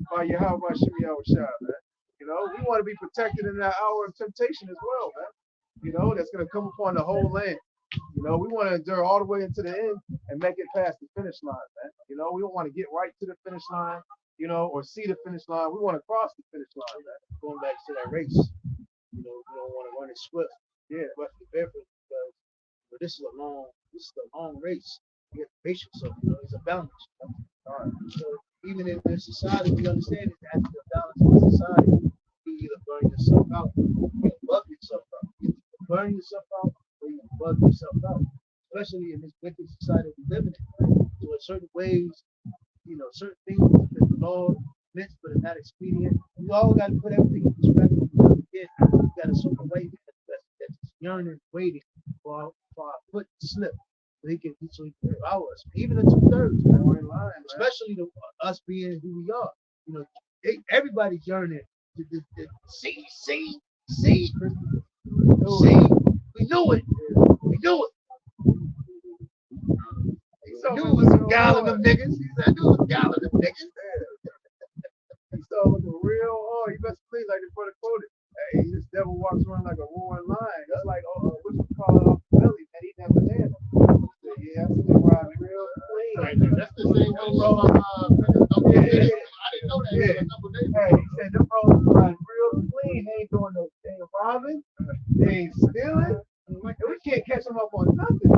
by Yahweh Shemi Yahushua, man. You know, we want to be protected in that hour of temptation as well, man. You know, that's going to come upon the whole land. You know, we want to endure all the way into the end and make it past the finish line, man. You know, we don't want to get right to the finish line, you know, or see the finish line. We want to cross the finish line, man. Going back to that race, you know, we don't want to run it swift. Yeah, But be barefoot because this is a long race. You have patience, so you know, it's a balance. So even in this society, we understand it's actually a balance in society. You either burn yourself out, you can bug yourself out. You can burn yourself out, or you can bug yourself out. Especially in this wicked society we live in. So in certain ways, you know, certain things that the Lord meant but are not expedient. You always got to put everything in perspective. Again, you got a certain way that's yearning, waiting for our foot to slip. So he can devour us. Even the 2/3, man, we're in line. Especially us being who we are. You know, everybody's yearning to see. We knew it. We knew it. I knew it was some gal in them niggas. I knew it was gal in them niggas. He saw with the real, you best believe, like the brother quoted. Hey, this devil walks around like a roaring lion. It's like, what you call it off the belly, man, eating that banana. Yeah, that's the ride real clean. Right, that's the same way I didn't know that Yeah. a couple days ago. Hey, he said them brothers ride real clean. They ain't doing no, they ain't robbing, they ain't stealing. We can't catch them up on nothing.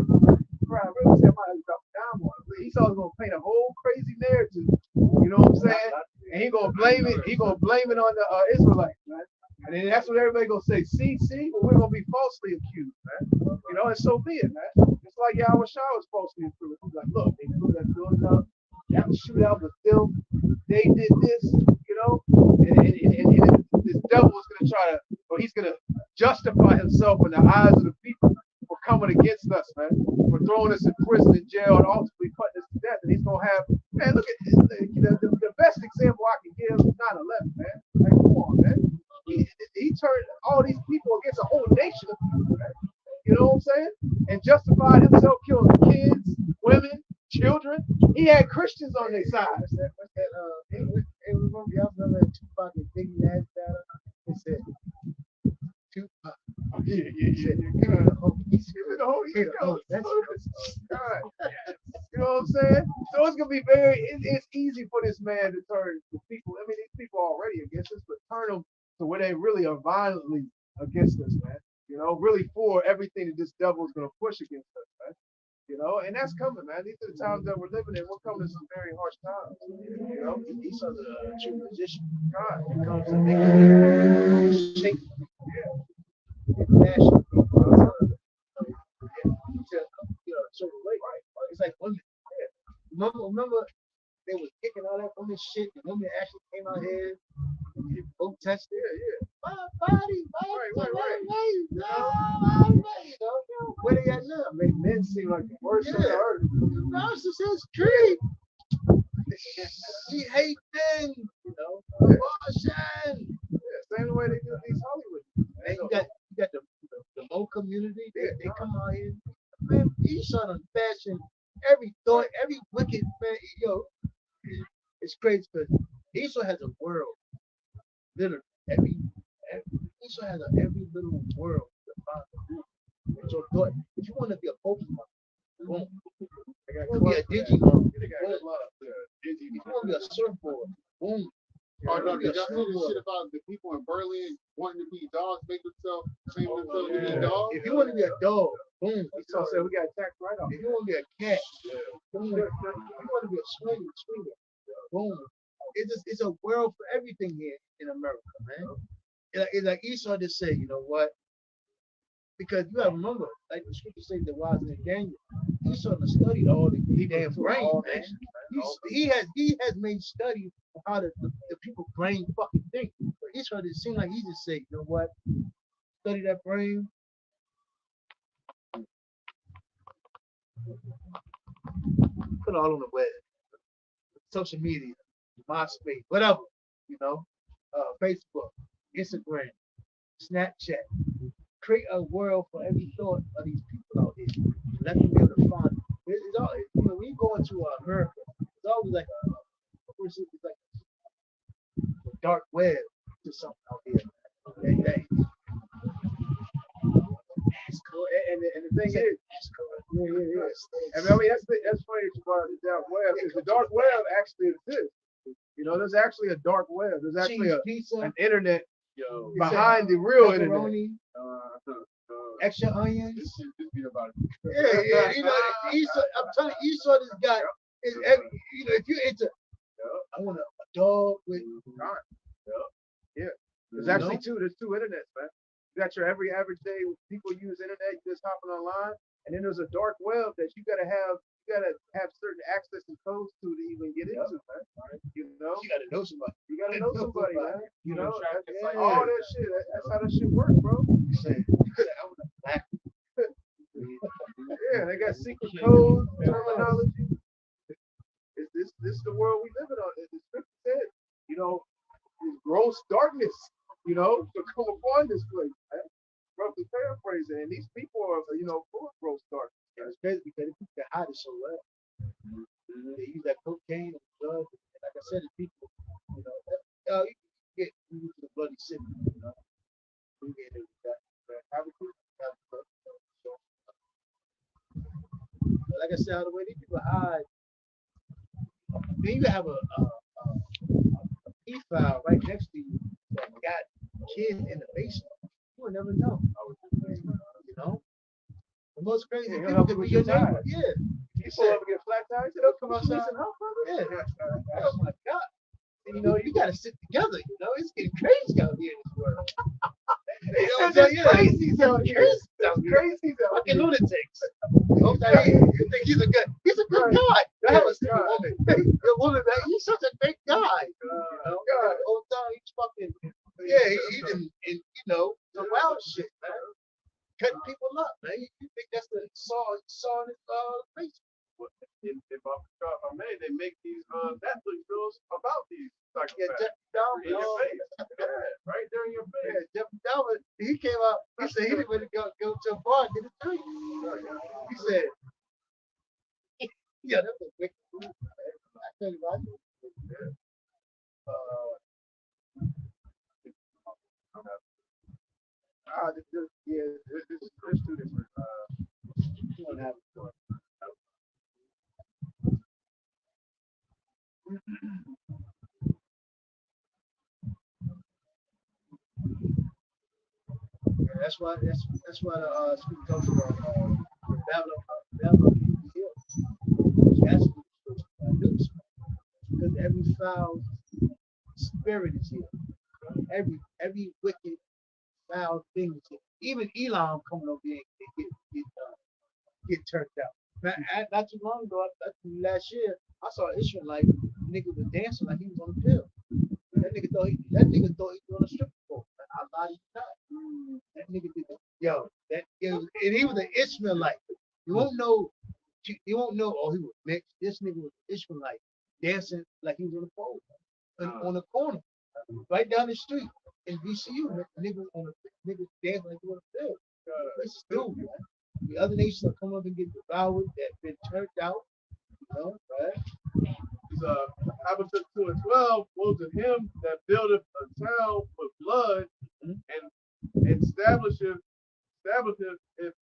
Right, really said, I might have to drop a dime on it. He saw gonna paint a whole crazy narrative. You know what I'm saying? And he gonna blame it. He gonna blame it on the Israelites, man. And then that's what everybody gonna say. See, well, we're gonna be falsely accused, man. You know, and so be it, man. It's like Yahweh Shah was falsely accused. He's like, look, they blew that building up. That was shootout was them. They did this, you know, and this devil is gonna try to, or he's gonna justify himself in the eyes of the people for coming against us, man, for throwing us in prison and jail and ultimately putting us to death. And he's gonna have, man, look at this, the best example I can give is 9/11, man. Like, come on, man. He turned all these people against a whole nation of people, man. You know what I'm saying? And justified himself killing kids, women, children. He had Christians on their side. Remember, y'all remember that Tupac and Biggie last battle? He said, Tupac. Yeah. You know what I'm saying? So it's gonna be it's easy for this man to turn the people. I mean, these people are already against us, but turn them to where they really are violently against us, man. You know, really for everything that this devil is gonna push against us, man. You know, and that's coming, man. These are the times that we're living in. We're coming to some very harsh times. You know, These are the true musicians. God, It comes to make it shake international people to a certain way. It's like women. Remember they was kicking all that women shit. The women actually came out here and protested. My body, you know, where they at now? make men seem like the worst on the earth. Narcissist tree. She hate men, you know. Abortion. Yeah, same way they do these Hollywood. And you got the low community. They come out here. Man, Esau done fashion every thought, every wicked man. Yo, it's crazy because Esau has a world. Literally, every Esau has every little world to find. So thought, if you want to be a Pokemon, boom. They got You want to be a clubs for that. Digimon, They got boom. clubs, If you want to be a surfboard, boom. Oh no, Yeah, did y'all see the sure. shit about the people in Berlin wanting to be dogs, make themselves claim themselves to yeah. be dogs? If you want to be a dog, boom. So said we got attacked right off. If you want to be a cat, boom. If you want to be a swinger, boom. It's a world for everything here in America, man. It's like Esau just said, you know what? Because you gotta remember, like the scripture says, the wise and Daniel, Esau has studied all the damn brain, man. He has made study of how the people brain fucking think. But Esau just seemed like he just said, you know what? Study that brain. Put it all on the web, social media, MySpace, whatever, you know, Facebook, Instagram, Snapchat. Create a world for every thought of these people out here. Let them be able to find it. It's all, you know, when you go into America, it's always like it's like a dark web to something out here. That's cool. And the thing is, yeah. I mean, that's funny that you brought up the dark web, because the dark web actually exists. You know, there's actually a dark web. There's actually an internet behind the real internet. Extra onions. This shit just be about Yeah. You know, Esau, I'm telling you, Esau, this guy is every, you know, if you're into, I want a dog with. There's actually there's two internets, man. You got your every average day people use internet, you just hopping online, and then there's a dark web that you gotta have certain access and codes to even get into, man. You know? You gotta know somebody. You gotta know somebody, man. You know, Yeah. all that shit. That's how that shit works, bro. I want a black. Yeah, they got secret codes, terminology. This is the world we live in on. As the scripture said, you know, this gross darkness, you know, to come upon this place. Man. Roughly paraphrasing, and these people are, you know, full of gross darkness. It's crazy because the people can hide it so well. They use that cocaine and drugs. And like I said, the people, you know, you can get used to the bloody city, you know. You get it with that. Like I said, the way these people hide, then you have a e-file right next to you that got kids in the basement. You will never know. You know? The most crazy Yeah, people could be your neighbor. time. Yeah. You pull up and get flat tires, they'll come outside. Yeah. Oh my God. And, you know, you got to sit together. You know, it's getting crazy out here in this world. You know, Crazy out here. That's Crazy out fucking here. lunatics. Okay, you think he's a good guy. That was a woman. The woman, man, he's such a great guy. You know, God. the whole time he's fucking, he didn't, you know, the wild shit, man. Cutting people up, man. You think that's the saw in his face? If I may, they make these Netflix shows about these Yeah, psychopaths. Jeff Dahmer, In your face. Yeah, right there in your face. Yeah, Jeff Dahmer, he came out, he said he didn't want to go to a bar and get a drink. He said, yeah, that's a big move, man. I tell you what, There's two different. what happened to him. Yeah, that's why the scripture talks about Babylon That's what you're supposed to do. Because every foul spirit is here. Every wicked foul thing is here. Even Elam coming over here and get turned out. Not too long ago, last year, I saw an Israelite nigga was dancing like he was on the pill. That nigga thought he was on a strip club. I lied to you not. That nigga did that. Yo, and he was an Ishmaelite. You won't know. Oh, he was mixed. This nigga was Ishmaelite dancing like he was on the pole, on the corner, right down the street in VCU. Nigga dancing like he was on the field. It's stupid, man. The other nations are coming up and get devoured, that been turned out, right? Habakkuk 2:12, woe to him that buildeth a town with blood and establisheth it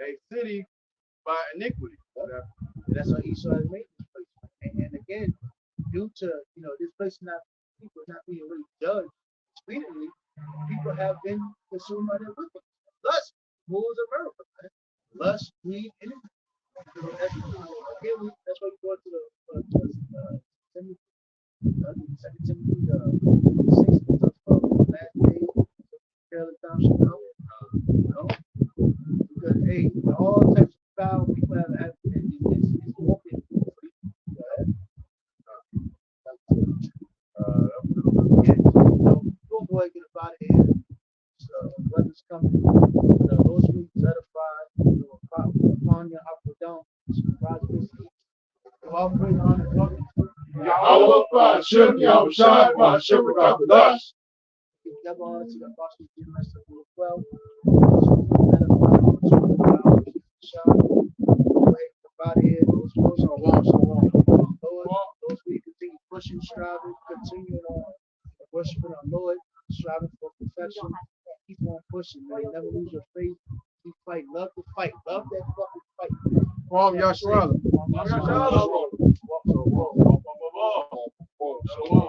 a city by iniquity. That's how Esau has made this place. And again, due to this place people not being really judged speedily, people have been consumed by their wickedness. Lust rules America, man. Lust, greed, enemy. That's why you go to the Second Timothy 6 talks about the last day, perilous times shall come. Because all types of foul people have it's walking free. Go boy, get up out of here. So weather's coming. Those weeks edified. Upon your upper down. Yahweh Shem Yahushai Hashem Rakadash. Double to the Apostle Jim 12. Those we continue pushing, striving, continuing on, worshiping our Lord, striving for perfection. Keep on pushing, man. Never lose your faith. Keep fighting. Love to fight. Love that fucking fight. From Yashara. Shalom.